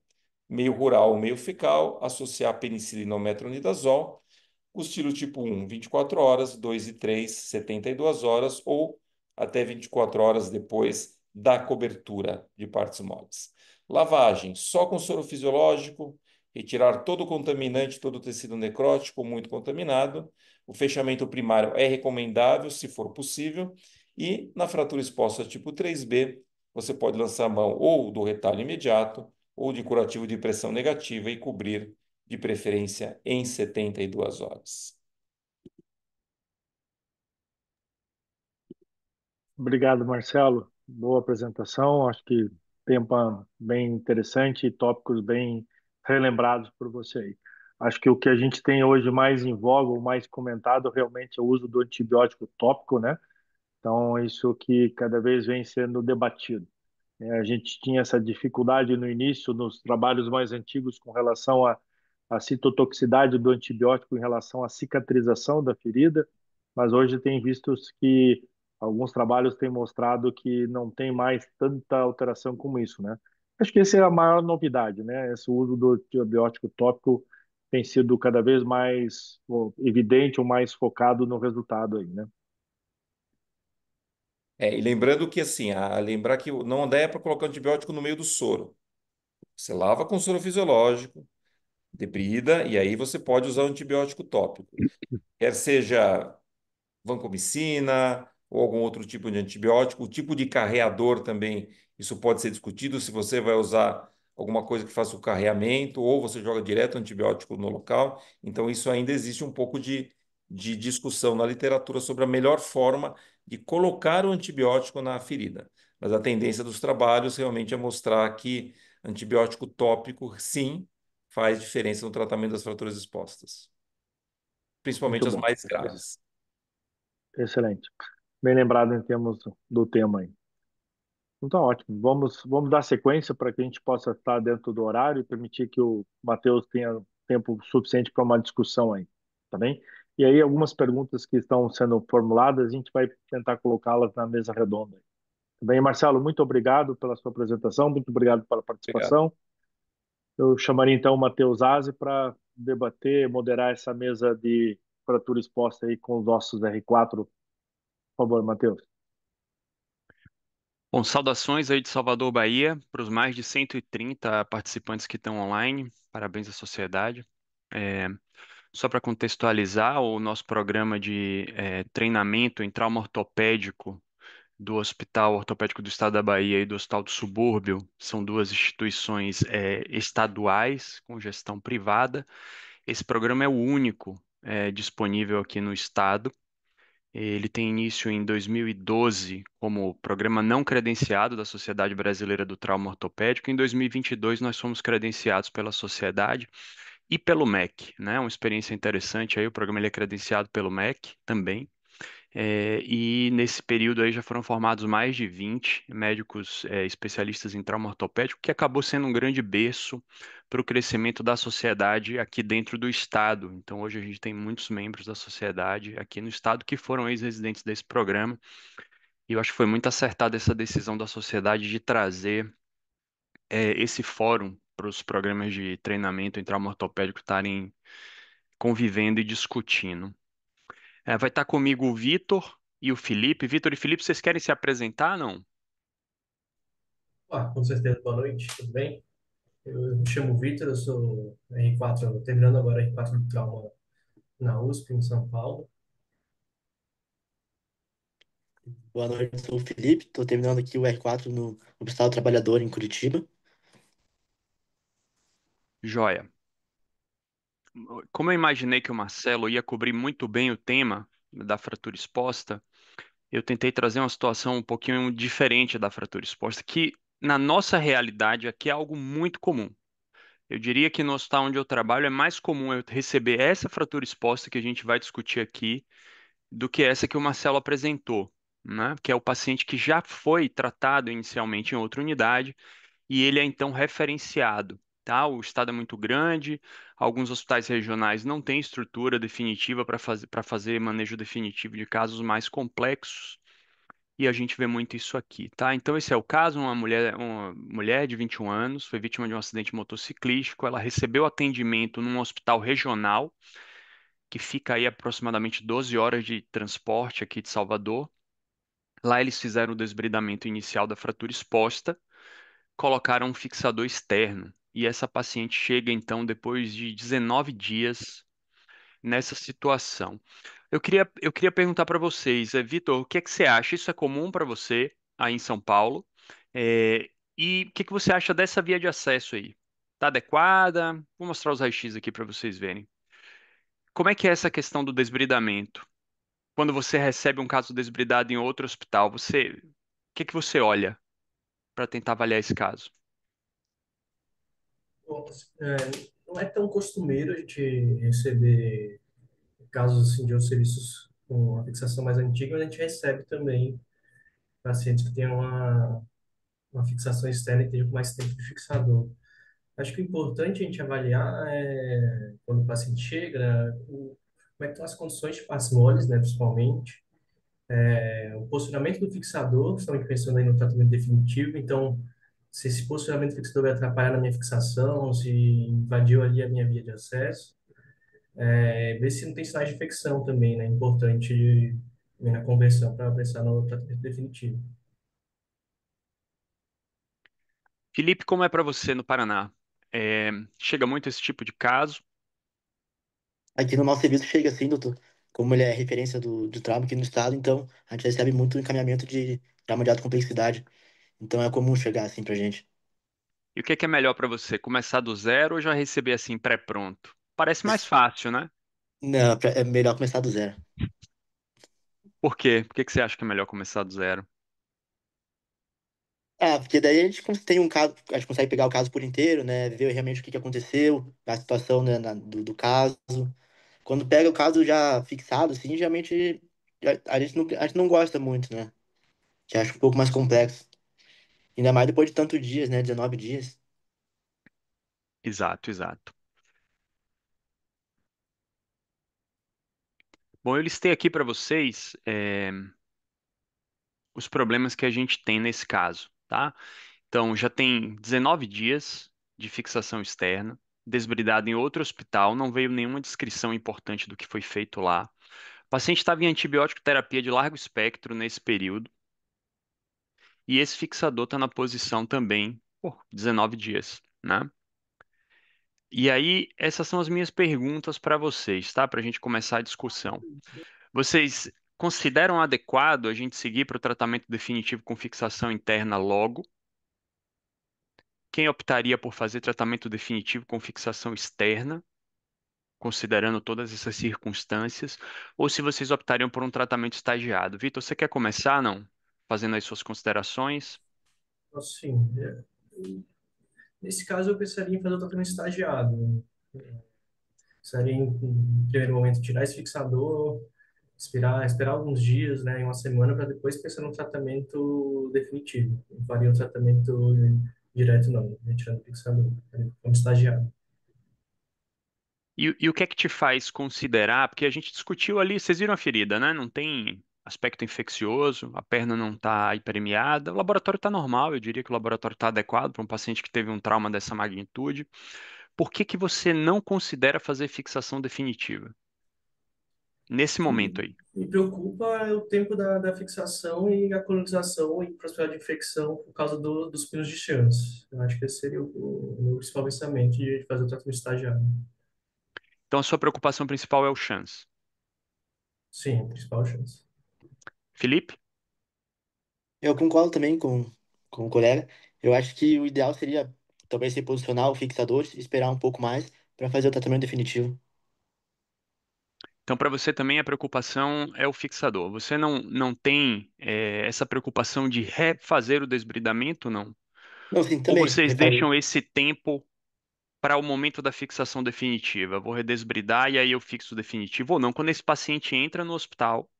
Meio rural, meio fecal, associar penicilina ou metronidazol. Gustilo tipo 1, 24 horas, 2 e 3, 72 horas, ou até 24 horas depois da cobertura de partes moles. Lavagem, só com soro fisiológico, retirar todo o contaminante, todo o tecido necrótico muito contaminado. O fechamento primário é recomendável, se for possível. E na fratura exposta tipo 3B, você pode lançar mão ou do retalho imediato, ou de curativo de pressão negativa e cobrir de preferência em 72 horas. Obrigado, Marcelo. Boa apresentação. Acho que tema bem interessante e tópicos bem relembrados por você aí. Acho que o que a gente tem hoje mais em voga, o mais comentado, realmente é o uso do antibiótico tópico, né? Então, isso que cada vez vem sendo debatido. A gente tinha essa dificuldade no início, nos trabalhos mais antigos, com relação à citotoxicidade do antibiótico em relação à cicatrização da ferida, mas hoje tem visto que Alguns trabalhos têm mostrado que não tem mais tanta alteração como isso, né? Acho que essa é a maior novidade, né? Esse uso do antibiótico tópico tem sido cada vez mais evidente ou mais focado no resultado aí, né? E lembrando que assim, lembrar que não dá para colocar antibiótico no meio do soro. Você lava com soro fisiológico, debrida, e aí você pode usar o antibiótico tópico. Quer seja vancomicina ou algum outro tipo de antibiótico. O tipo de carreador também, isso pode ser discutido, se você vai usar alguma coisa que faça o carreamento ou você joga direto o antibiótico no local. Então, isso ainda existe um pouco de discussão na literatura sobre a melhor forma de colocar o antibiótico na ferida. Mas a tendência dos trabalhos realmente é mostrar que antibiótico tópico, sim, faz diferença no tratamento das fraturas expostas, Muito principalmente as bom. mais graves. Excelente. Bem lembrado em termos do tema aí. Então, ótimo. Vamos dar sequência para que a gente possa estar dentro do horário e permitir que o Matheus tenha tempo suficiente para uma discussão aí, tá bem? E aí, algumas perguntas que estão sendo formuladas, a gente vai tentar colocá-las na mesa redonda. Tá bem, Marcelo? Muito obrigado pela sua apresentação, muito obrigado pela Obrigado. participação. Eu chamaria então o Matheus Aze para debater, moderar essa mesa de fratura exposta aí com os nossos R4. Por favor, Matheus. Bom, saudações aí de Salvador, Bahia, para os mais de 130 participantes que estão online. Parabéns à sociedade. É, Só para contextualizar, o nosso programa de treinamento em trauma ortopédico do Hospital Ortopédico do Estado da Bahia e do Hospital do Subúrbio são duas instituições estaduais com gestão privada. Esse programa é o único disponível aqui no estado. Ele tem início em 2012 como programa não credenciado da Sociedade Brasileira do Trauma Ortopédico. Em 2022, nós fomos credenciados pela sociedade e pelo MEC, né? Uma experiência interessante aí. O programa ele é credenciado pelo MEC também. E nesse período aí já foram formados mais de 20 médicos especialistas em trauma ortopédico, que acabou sendo um grande berço para o crescimento da sociedade aqui dentro do estado. Então hoje a gente tem muitos membros da sociedade aqui no estado que foram ex-residentes desse programa. E eu acho que foi muito acertada essa decisão da sociedade de trazer esse fórum para os programas de treinamento em trauma ortopédico estarem convivendo e discutindo. Vai estar comigo o Vitor e o Felipe. Vitor e Felipe, vocês querem se apresentar, não? Com certeza, boa noite, tudo bem? Eu me chamo Vitor, eu sou R4, terminando agora R4 de trauma na USP, em São Paulo. Boa noite, sou o Felipe, estou terminando aqui o R4 no Hospital Trabalhador em Curitiba. Joia. Como eu imaginei que o Marcelo ia cobrir muito bem o tema da fratura exposta, eu tentei trazer uma situação um pouquinho diferente da fratura exposta, que na nossa realidade aqui é algo muito comum. Eu diria que no hospital onde eu trabalho é mais comum eu receber essa fratura exposta que a gente vai discutir aqui do que essa que o Marcelo apresentou, né? Que é o paciente que já foi tratado inicialmente em outra unidade e ele é então referenciado. Tá? O estado é muito grande, alguns hospitais regionais não têm estrutura definitiva para fazer manejo definitivo de casos mais complexos, e a gente vê muito isso aqui, tá? Então, esse é o caso, uma mulher de 21 anos foi vítima de um acidente motociclístico, ela recebeu atendimento num hospital regional, que fica aí aproximadamente 12 horas de transporte aqui de Salvador. Lá eles fizeram o desbridamento inicial da fratura exposta, colocaram um fixador externo. E essa paciente chega, então, depois de 19 dias nessa situação. Eu queria perguntar para vocês, Vitor, o que é que você acha? Isso é comum para você aí em São Paulo? E o que é que você acha dessa via de acesso aí? Está adequada? Vou mostrar os raios-x aqui para vocês verem. Como é que é essa questão do desbridamento? Quando você recebe um caso desbridado em outro hospital, o que é que você olha para tentar avaliar esse caso? Bom, não é tão costumeiro a gente receber casos assim, de outros serviços com uma fixação mais antiga, mas a gente recebe também pacientes que têm uma fixação externa e tenham mais tempo de fixador. Acho que o importante a gente avaliar é, quando o paciente chega, como é que estão as condições de passe moles, né, principalmente. O posicionamento do fixador, estamos pensando aí no tratamento definitivo, então, se esse posicionamento do fixador vai atrapalhar na minha fixação, se invadiu ali a minha via de acesso, ver se não tem sinais de infecção também, né? Importante na conversão para pensar no tratamento definitivo. Felipe, como é para você no Paraná? Chega muito esse tipo de caso? Aqui no nosso serviço chega assim, doutor. Como ele é referência do trauma aqui no estado, então a gente recebe muito encaminhamento de trauma de alta complexidade. Então é comum chegar assim pra gente. E o que é melhor para você? Começar do zero ou já receber assim pré-pronto? Parece mais fácil, né? Não, é melhor começar do zero. Por quê? Por que você acha que é melhor começar do zero? Ah, porque daí a gente tem um caso, a gente consegue pegar o caso por inteiro, né? Ver realmente o que que aconteceu, a situação, né, do caso. Quando pega o caso já fixado, assim, geralmente a gente não gosta muito, né? Já acha um pouco mais complexo. Ainda mais depois de tantos dias, né? 19 dias. Exato, exato. Bom, eu listei aqui para vocês os problemas que a gente tem nesse caso, tá? Então, já tem 19 dias de fixação externa, desbridado em outro hospital, não veio nenhuma descrição importante do que foi feito lá. O paciente estava em antibiótico terapia de largo espectro nesse período, e esse fixador está na posição também por 19 dias, né? E aí, essas são as minhas perguntas para vocês, tá? Para a gente começar a discussão. Vocês consideram adequado a gente seguir para o tratamento definitivo com fixação interna logo? Quem optaria por fazer tratamento definitivo com fixação externa, considerando todas essas circunstâncias? Ou se vocês optariam por um tratamento estagiado? Vitor, você quer começar, não? Fazendo as suas considerações? Assim, nesse caso eu pensaria em fazer o tratamento estagiado, né? Pensaria em primeiro momento, tirar esse fixador, esperar alguns dias, né, em uma semana, para depois pensar no tratamento definitivo. Não faria um tratamento direto, não, retirando o fixador, como estagiário. E o que é que te faz considerar? Porque a gente discutiu ali, vocês viram a ferida, né? Não tem aspecto infeccioso, a perna não está hiperemiada, o laboratório está normal, eu diria que o laboratório está adequado para um paciente que teve um trauma dessa magnitude. Por que que você não considera fazer fixação definitiva nesse momento aí? Me preocupa o tempo da fixação e a colonização e possibilidade de infecção por causa dos pinos de chance. Eu acho que esse seria o meu principal pensamento de fazer o tratamento estagiário. Então, a sua preocupação principal é o chance. Sim, a principal chance. Felipe? Eu concordo também com o colega. Eu acho que o ideal seria talvez reposicionar o fixador e esperar um pouco mais para fazer o tratamento definitivo. Então, para você também a preocupação é o fixador. Você não tem essa preocupação de refazer o desbridamento, não? Não, sim, Ou também. vocês deixam esse tempo para o momento da fixação definitiva? Vou redesbridar e aí eu fixo o definitivo ou não? Quando esse paciente entra no hospital,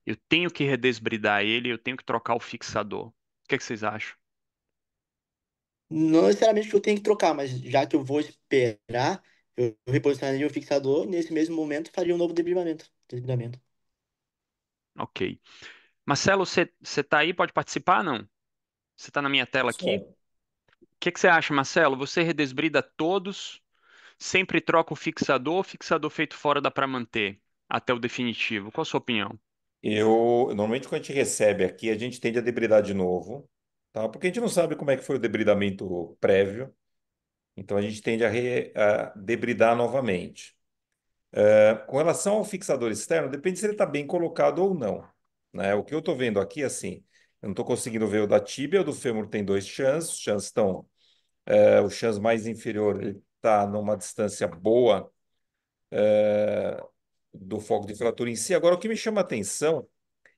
eu tenho que redesbridar ele, eu tenho que trocar o fixador. O que é que vocês acham? Não necessariamente que eu tenho que trocar, mas já que eu vou esperar, eu reposicionaria o fixador e nesse mesmo momento faria um novo debridamento. Debridamento. Ok. Marcelo, você está aí? Pode participar, não? Você está na minha tela aqui? Só, O que que você acha, Marcelo? Você redesbrida todos? Sempre troca o fixador feito fora dá para manter até o definitivo. Qual a sua opinião? Normalmente quando a gente recebe aqui, a gente tende a debridar de novo, tá? Porque a gente não sabe como é que foi o debridamento prévio, então a gente tende a debridar novamente. Com relação ao fixador externo, depende se ele está bem colocado ou não, né? O que eu estou vendo aqui, assim, eu não estou conseguindo ver o da tíbia, o do fêmur tem dois chãs, os chãs estão, o chãs mais inferior ele está numa distância boa do foco de fratura em si. Agora, o que me chama a atenção,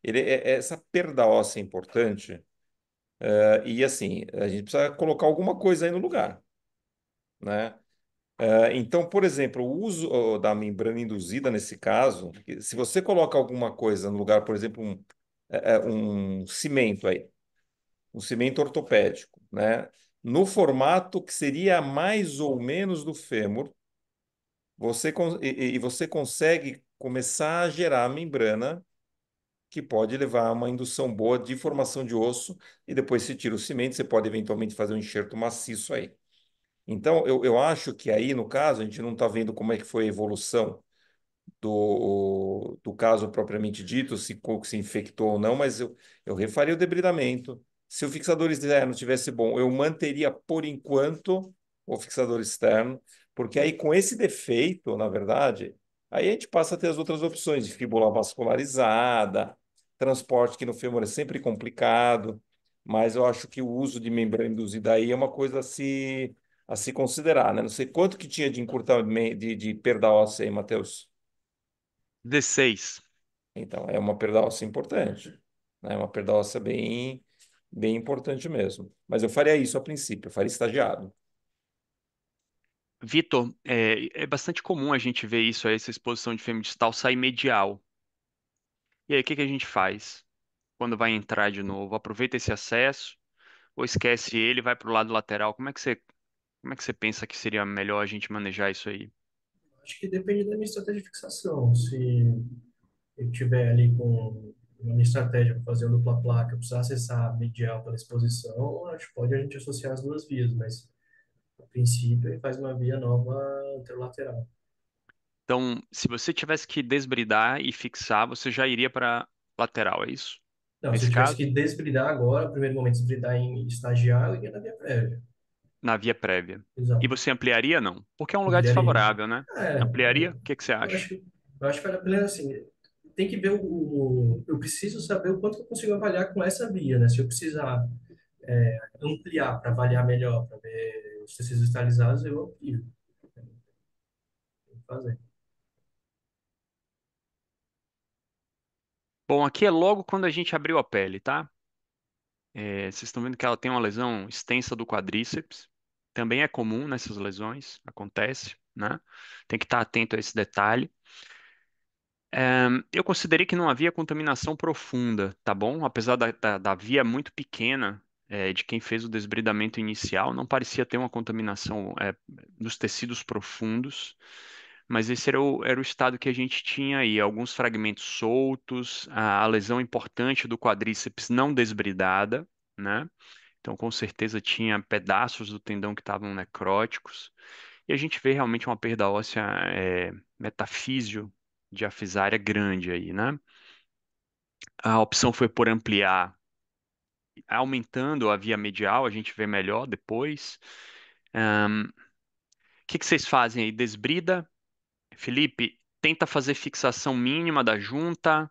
essa perda óssea importante, e assim, a gente precisa colocar alguma coisa aí no lugar, né? Então, por exemplo, o uso da membrana induzida nesse caso, se você coloca alguma coisa no lugar, por exemplo, um cimento aí, um cimento ortopédico, né? No formato que seria mais ou menos do fêmur, você consegue começar a gerar a membrana que pode levar a uma indução boa de formação de osso, e depois se tira o cimento, você pode eventualmente fazer um enxerto maciço aí. Então, eu acho que aí, no caso, a gente não está vendo como é que foi a evolução do caso propriamente dito, se coco se infectou ou não, mas eu refaria o debridamento. Se o fixador externo tivesse bom, eu manteria por enquanto o fixador externo, porque aí com esse defeito, na verdade, aí a gente passa a ter as outras opções de fíbula vascularizada, transporte que no fêmur é sempre complicado, mas eu acho que o uso de membrana induzida aí é uma coisa a se considerar, né? Não sei quanto que tinha de encurtamento de perda óssea aí, Matheus. 16. Então, é uma perda óssea importante, né? É uma perda óssea bem, bem importante mesmo. Mas eu faria isso a princípio, eu faria estagiado. Vitor, é bastante comum a gente ver isso, essa exposição de fêmea distal sair medial. E aí, o que que a gente faz quando vai entrar de novo? Aproveita esse acesso ou esquece ele e vai para o lado lateral? Como é que você pensa que seria melhor a gente manejar isso aí? Acho que depende da minha estratégia de fixação. Se eu tiver ali com uma estratégia para fazer o dupla placa, eu precisar acessar a medial pela exposição, acho que pode a gente associar as duas vias, mas a princípio ele faz uma via nova anterolateral. Então, se você tivesse que desbridar e fixar, você já iria para lateral, é isso? Não, se Nesse eu tivesse caso, que desbridar agora, no primeiro momento desbridar em estagiar, eu ia na via prévia. na via prévia. E Exato. você ampliaria, não? Porque é um lugar Ampliaria. desfavorável, né? É, Ampliaria? O que que você eu acha? acho, eu acho que vale a pena, assim, tem que ver eu preciso saber o quanto eu consigo avaliar com essa via, né? Se eu precisar ampliar para avaliar melhor, para ver os tecidos estalizados, eu amplio. Tem que fazer. Bom, aqui é logo quando a gente abriu a pele, tá? Vocês estão vendo que ela tem uma lesão extensa do quadríceps. Também é comum nessas lesões, acontece, né? Tem que estar atento a esse detalhe. Eu considerei que não havia contaminação profunda, tá bom? Apesar da via muito pequena, de quem fez o desbridamento inicial, não parecia ter uma contaminação, nos tecidos profundos, mas esse era o estado que a gente tinha aí. Alguns fragmentos soltos, a lesão importante do quadríceps não desbridada, né? Então, com certeza, tinha pedaços do tendão que estavam necróticos. E a gente vê realmente uma perda óssea metafísio diafisária grande aí, né? A opção foi por ampliar, aumentando a via medial, a gente vê melhor depois. O que que vocês fazem aí? Desbrida? Felipe, tenta fazer fixação mínima da junta.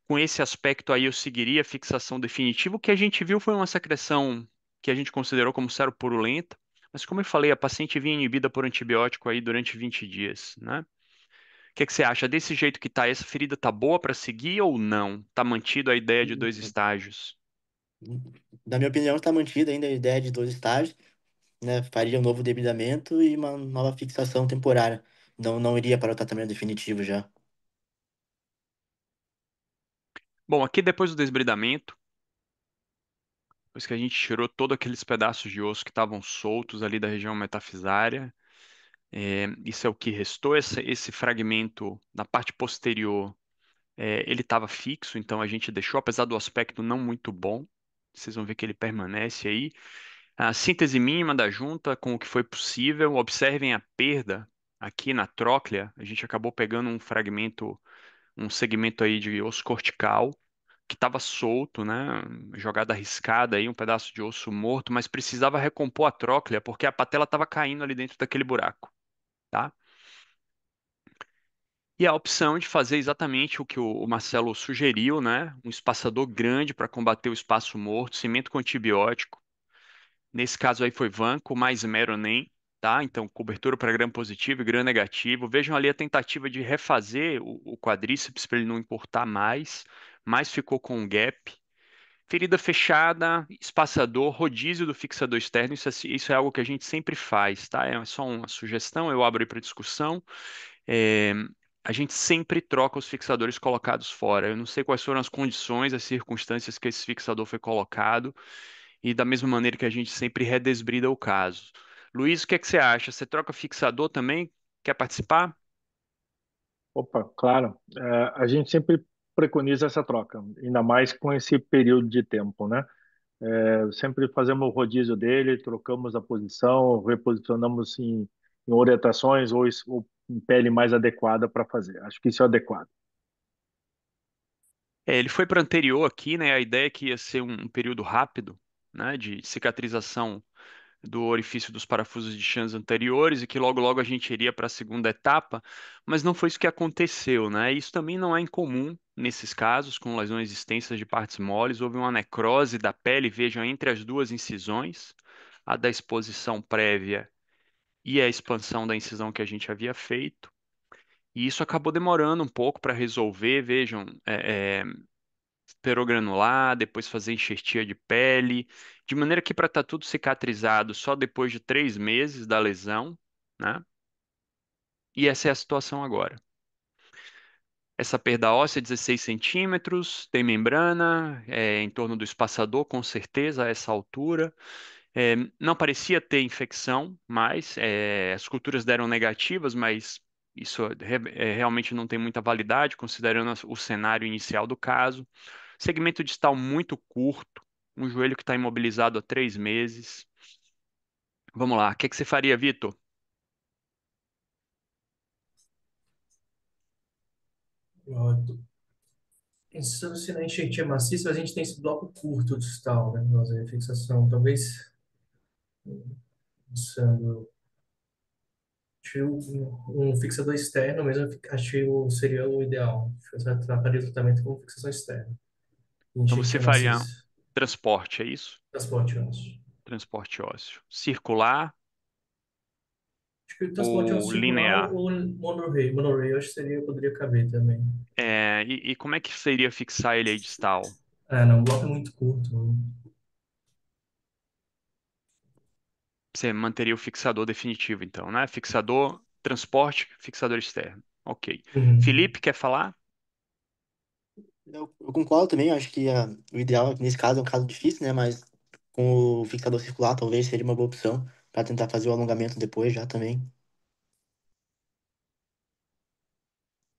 Com esse aspecto aí, eu seguiria a fixação definitiva. O que a gente viu foi uma secreção que a gente considerou como seropurulenta. Mas como eu falei, a paciente vinha inibida por antibiótico aí durante 20 dias, né? O que que você acha? Desse jeito que tá, essa ferida tá boa para seguir ou não? Tá mantido a ideia de 2 estágios? Na minha opinião, está mantida ainda a ideia de 2 estágios, né? Faria um novo debridamento e uma nova fixação temporária. Não iria para o tratamento definitivo já. Bom, aqui depois do desbridamento, depois que a gente tirou todos aqueles pedaços de osso que estavam soltos ali da região metafisária, isso é o que restou. Esse fragmento na parte posterior, ele estava fixo, então a gente deixou, apesar do aspecto não muito bom. Vocês vão ver que ele permanece aí. A síntese mínima da junta com o que foi possível. Observem a perda aqui na tróclea. A gente acabou pegando um fragmento, um segmento aí de osso cortical que estava solto, né? Jogada arriscada aí, um pedaço de osso morto, mas precisava recompor a tróclea porque a patela estava caindo ali dentro daquele buraco, tá? E a opção de fazer exatamente o que o Marcelo sugeriu, né? Um espaçador grande para combater o espaço morto, cimento com antibiótico. Nesse caso aí foi Vanco mais Meronem, tá? Então, cobertura para gram positivo e gram negativo. Vejam ali a tentativa de refazer o quadríceps para ele não encurtar mais, mas ficou com um gap. Ferida fechada, espaçador, rodízio do fixador externo, isso é algo que a gente sempre faz, tá? É só uma sugestão, eu abro aí para discussão. É, a gente sempre troca os fixadores colocados fora. Eu não sei quais foram as condições, as circunstâncias que esse fixador foi colocado, e da mesma maneira que a gente sempre redesbrida o caso. Luiz, o que é que você acha? Você troca fixador também? Quer participar? Opa, claro. A gente sempre preconizo essa troca, ainda mais com esse período de tempo, né? Sempre fazemos o rodízio dele, trocamos a posição, reposicionamos em orientações ou em pele mais adequada para fazer. Acho que isso é adequado. Ele foi para anterior aqui, né? A ideia é que ia ser um período rápido, né, de cicatrização do orifício dos parafusos de chanves anteriores e que logo logo a gente iria para a segunda etapa, mas não foi isso que aconteceu, né? Isso também não é incomum nesses casos com lesões extensas de partes moles. Houve uma necrose da pele, vejam, entre as duas incisões, a da exposição prévia e a expansão da incisão que a gente havia feito. E isso acabou demorando um pouco para resolver, vejam, perogranular, depois fazer enxertia de pele, de maneira que para estar tudo cicatrizado só depois de 3 meses da lesão, né? E essa é a situação agora. Essa perda óssea, 16 centímetros, tem membrana, em torno do espaçador, com certeza, a essa altura. Não parecia ter infecção, mas as culturas deram negativas, mas isso realmente não tem muita validade, considerando o cenário inicial do caso. Segmento distal muito curto, um joelho que está imobilizado há 3 meses. Vamos lá, o que que você faria, Vitor? Ó, pensando se na enxertia maciça, a gente tem esse bloco curto distal, né? Nossa fixação. Talvez, pensando, acho que um fixador externo mesmo, acho que seria o ideal. Faria o tratamento com fixação externa. Então você Enxertia faria maciça. transporte, é isso? Transporte ósseo. Transporte ósseo. Circular Acho que o transporte ou ósseo circular linear? ou monorail. Monorail acho que poderia caber também. E como é que seria fixar ele aí distal? Ah, não, o bloco é muito curto. Você manteria o fixador definitivo, então, né? Fixador, transporte, fixador externo. Ok. Uhum. Felipe, quer falar? Eu concordo também, eu acho que o ideal nesse caso é um caso difícil, né? Mas com o fixador circular talvez seria uma boa opção para tentar fazer o alongamento depois já também.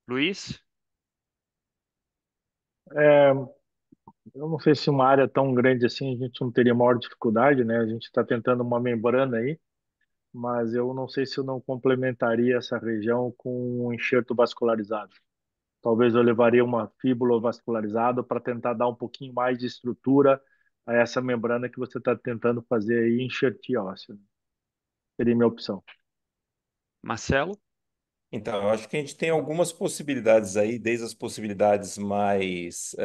Luiz? É, eu não sei se uma área tão grande assim a gente não teria maior dificuldade, né? A gente está tentando uma membrana aí, mas eu não sei se eu não complementaria essa região com um enxerto vascularizado. Talvez eu levaria uma fíbula vascularizada para tentar dar um pouquinho mais de estrutura a essa membrana que você está tentando fazer aí, enxertia óssea. Seria minha opção. Marcelo? Então, eu acho que a gente tem algumas possibilidades aí, desde as possibilidades mais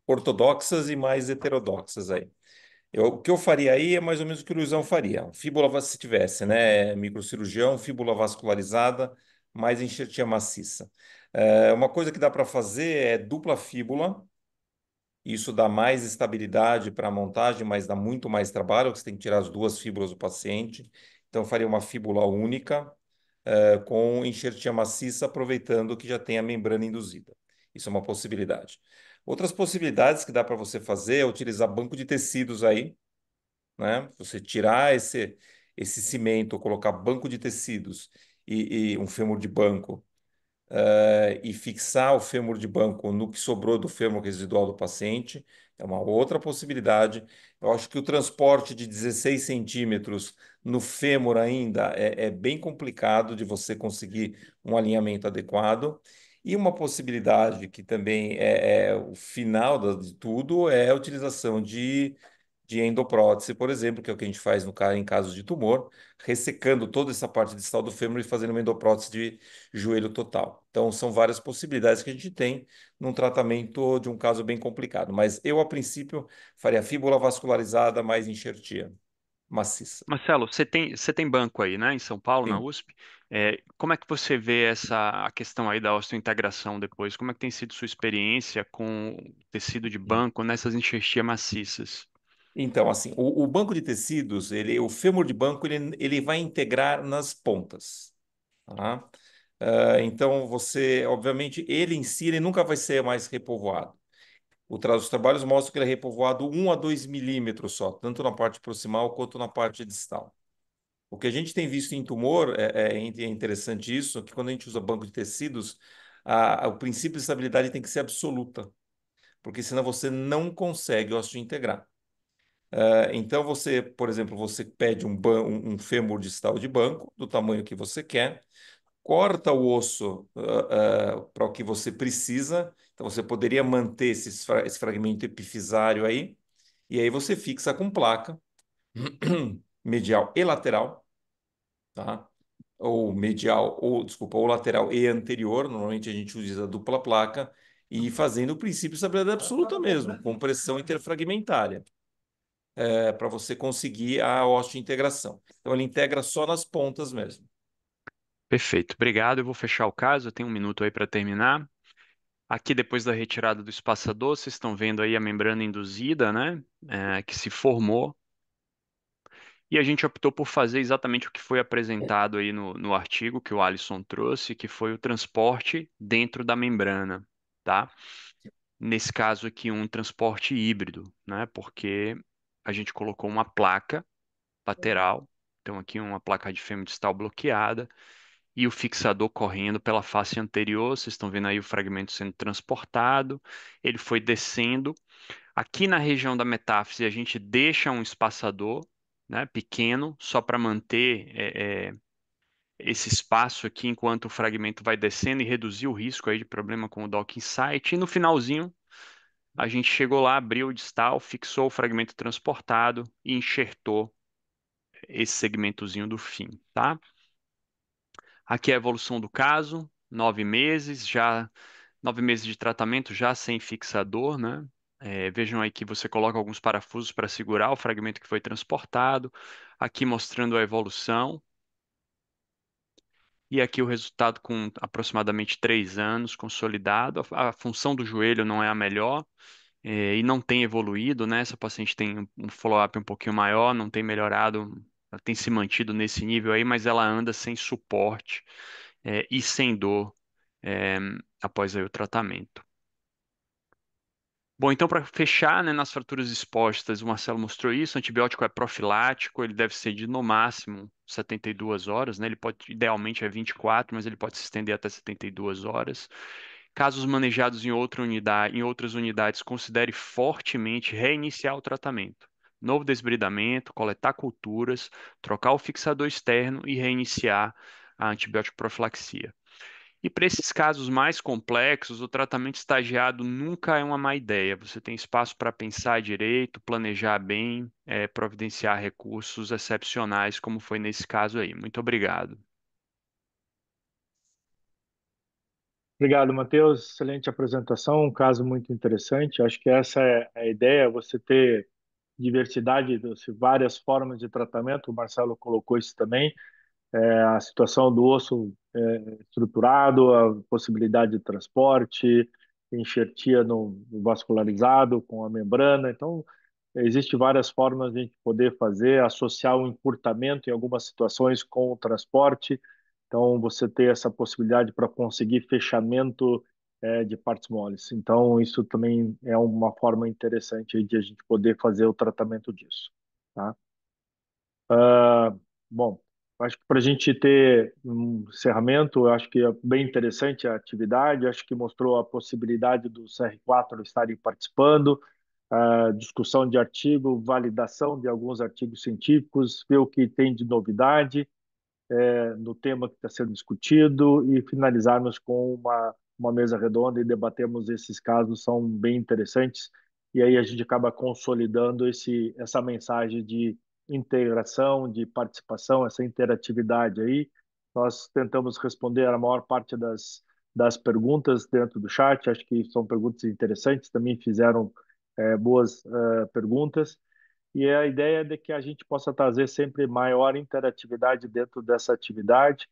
ortodoxas e mais heterodoxas aí. O que eu faria aí é mais ou menos o que o Luizão faria. Fíbula, se tivesse, né? Microcirurgião, fíbula vascularizada, mais enxertia maciça. Uma coisa que dá para fazer é dupla fíbula. Isso dá mais estabilidade para a montagem, mas dá muito mais trabalho, porque você tem que tirar as duas fíbulas do paciente. Então, eu faria uma fíbula única, com enxertia maciça, aproveitando que já tem a membrana induzida. Isso é uma possibilidade. Outras possibilidades que dá para você fazer é utilizar banco de tecidos aí, né? Você tirar esse cimento, colocar banco de tecidos e um fêmur de banco, e fixar o fêmur de banco no que sobrou do fêmur residual do paciente, é uma outra possibilidade. Eu acho que o transporte de 16 centímetros no fêmur ainda é bem complicado de você conseguir um alinhamento adequado. E uma possibilidade que também é o final de tudo é a utilização de endoprótese, por exemplo, que é o que a gente faz em casos de tumor, ressecando toda essa parte distal do fêmur e fazendo uma endoprótese de joelho total. Então, são várias possibilidades que a gente tem num tratamento de um caso bem complicado. Mas eu, a princípio, faria fíbula vascularizada mais enxertia maciça. Marcelo, você tem banco aí, né, em São Paulo, na Sim. USP. Como é que você vê a questão aí da osteointegração depois? Como é que tem sido sua experiência com tecido de banco nessas enxertias maciças? Então, assim, o banco de tecidos, o fêmur de banco, ele vai integrar nas pontas. Tá? Então, obviamente, ele em si, ele nunca vai ser mais repovoado. Os trabalhos mostram que ele é repovoado 1 a 2 milímetros só, tanto na parte proximal quanto na parte distal. O que a gente tem visto em tumor, é interessante isso, que quando a gente usa banco de tecidos, o princípio de estabilidade tem que ser absoluta, porque senão você não consegue osteointegrar. Então, você, por exemplo, você pede um fêmur distal de banco, do tamanho que você quer, corta o osso para o que você precisa, então você poderia manter esse fragmento epifisário aí, e aí você fixa com placa medial e lateral, tá? Ou medial, ou desculpa, ou lateral e anterior, normalmente a gente usa a dupla placa, e fazendo o princípio de estabilidade absoluta mesmo, com pressão interfragmentária, para você conseguir a osteointegração. Então ele integra só nas pontas mesmo. Perfeito, obrigado. Eu vou fechar o caso, eu tenho um minuto aí para terminar. Aqui, depois da retirada do espaçador, vocês estão vendo aí a membrana induzida, né? Que se formou. E a gente optou por fazer exatamente o que foi apresentado aí no artigo que o Alisson trouxe, que foi o transporte dentro da membrana, tá? Nesse caso aqui, um transporte híbrido, né? Porque a gente colocou uma placa lateral, então aqui uma placa de fêmur distal bloqueada, e o fixador correndo pela face anterior. Vocês estão vendo aí o fragmento sendo transportado, ele foi descendo. Aqui na região da metáfise, a gente deixa um espaçador, né, pequeno, só para manter esse espaço aqui enquanto o fragmento vai descendo e reduzir o risco aí de problema com o docking site. E no finalzinho, a gente chegou lá, abriu o distal, fixou o fragmento transportado e enxertou esse segmentozinho do fim, tá? Aqui é a evolução do caso, 9 meses, já 9 meses de tratamento já sem fixador, né? Vejam aí que você coloca alguns parafusos para segurar o fragmento que foi transportado. Aqui mostrando a evolução. E aqui o resultado com aproximadamente 3 anos consolidado. A função do joelho não é a melhor, e não tem evoluído, né? Essa paciente tem um follow-up um pouquinho maior, não tem melhorado, ela tem se mantido nesse nível aí, mas ela anda sem suporte, e sem dor, é, após aí o tratamento. Bom, então para fechar, né, nas fraturas expostas, o Marcelo mostrou isso, o antibiótico é profilático, ele deve ser de no máximo 72 horas, né? Ele pode, idealmente é 24, mas ele pode se estender até 72 horas. Casos manejados em outra unidade, em outras unidades, considere fortemente reiniciar o tratamento. Novo desbridamento, coletar culturas, trocar o fixador externo e reiniciar a antibiótico profilaxia. E para esses casos mais complexos, o tratamento estagiado nunca é uma má ideia. Você tem espaço para pensar direito, planejar bem, providenciar recursos excepcionais, como foi nesse caso aí. Muito obrigado. Obrigado, Matheus. Excelente apresentação, um caso muito interessante. Acho que essa é a ideia, você ter diversidade, várias formas de tratamento. O Marcelo colocou isso também. A situação do osso estruturado, a possibilidade de transporte, enxertia no vascularizado com a membrana. Então, existe várias formas de a gente poder fazer, associar o encurtamento em algumas situações com o transporte. Então, você ter essa possibilidade para conseguir fechamento de partes moles. Então, isso também é uma forma interessante aí de a gente poder fazer o tratamento disso, tá? Bom, acho que para a gente ter um encerramento, eu acho que é bem interessante a atividade, acho que mostrou a possibilidade do CR4 estarem participando, a discussão de artigo, validação de alguns artigos científicos, ver o que tem de novidade no tema que está sendo discutido e finalizarmos com uma mesa redonda e debatermos esses casos, são bem interessantes, e aí a gente acaba consolidando essa mensagem de integração, de participação, essa interatividade aí. Nós tentamos responder a maior parte das perguntas dentro do chat, acho que são perguntas interessantes, também fizeram boas perguntas, e a ideia é de que a gente possa trazer sempre maior interatividade dentro dessa atividade.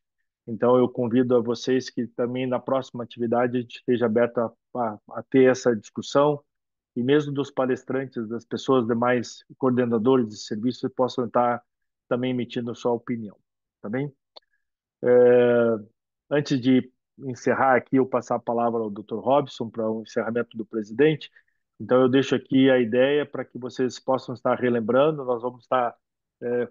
Então, eu convido a vocês que também na próxima atividade a gente esteja aberto a ter essa discussão, e mesmo dos palestrantes, das pessoas demais, coordenadores de serviços, possam estar também emitindo sua opinião, tá bem? Antes de encerrar aqui, eu passar a palavra ao Dr. Robson para o encerramento do presidente. Então, eu deixo aqui a ideia para que vocês possam estar relembrando. Nós vamos estar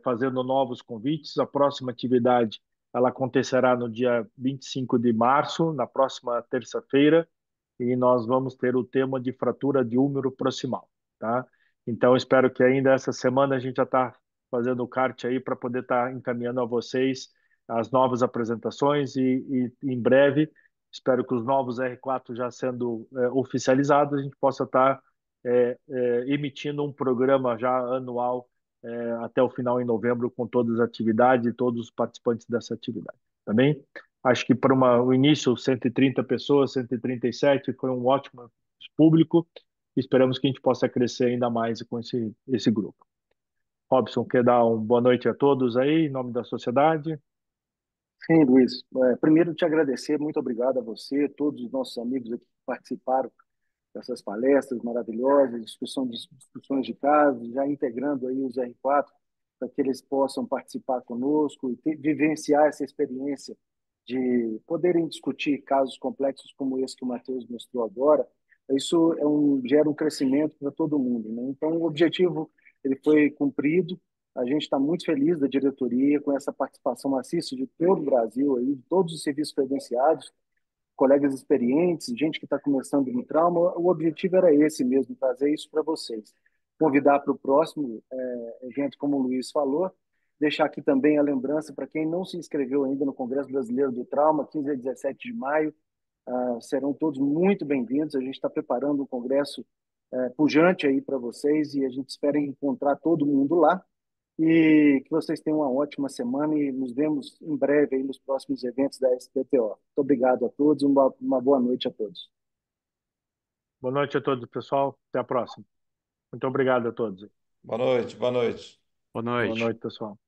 fazendo novos convites. A próxima atividade Ela acontecerá no dia 25 de março, na próxima terça-feira, e nós vamos ter o tema de fratura de úmero proximal, tá? Então, espero que ainda essa semana a gente já está fazendo o kart aí para poder estar encaminhando a vocês as novas apresentações e em breve, espero que os novos R4 já sendo oficializados, a gente possa estar emitindo um programa já anual até o final em novembro com todas as atividades e todos os participantes dessa atividade, tá bem? Acho que para o início, 130 pessoas, 137, foi um ótimo público. Esperamos que a gente possa crescer ainda mais com esse grupo. Robson, quer dar uma boa noite a todos aí, em nome da sociedade? Sim, Luiz. Primeiro, te agradecer, muito obrigado a você, todos os nossos amigos aqui que participaram dessas palestras maravilhosas, discussões de casos, já integrando aí os R4 para que eles possam participar conosco e vivenciar essa experiência de poderem discutir casos complexos como esse que o Matheus mostrou agora. Isso gera um crescimento para todo mundo, né? Então, o objetivo ele foi cumprido. A gente está muito feliz da diretoria com essa participação maciça de todo o Brasil, aí, de todos os serviços credenciados, colegas experientes, gente que está começando no trauma. O objetivo era esse mesmo, trazer isso para vocês. Convidar para o próximo evento, como o Luiz falou, deixar aqui também a lembrança para quem não se inscreveu ainda no Congresso Brasileiro do Trauma, 15 a 17 de maio, serão todos muito bem-vindos. A gente está preparando um congresso pujante aí para vocês e a gente espera encontrar todo mundo lá. E que vocês tenham uma ótima semana e nos vemos em breve aí nos próximos eventos da SPTO. Muito obrigado a todos, uma boa noite a todos. Boa noite a todos, pessoal. Até a próxima. Muito obrigado a todos. Boa noite, boa noite. Boa Boa noite. noite, pessoal.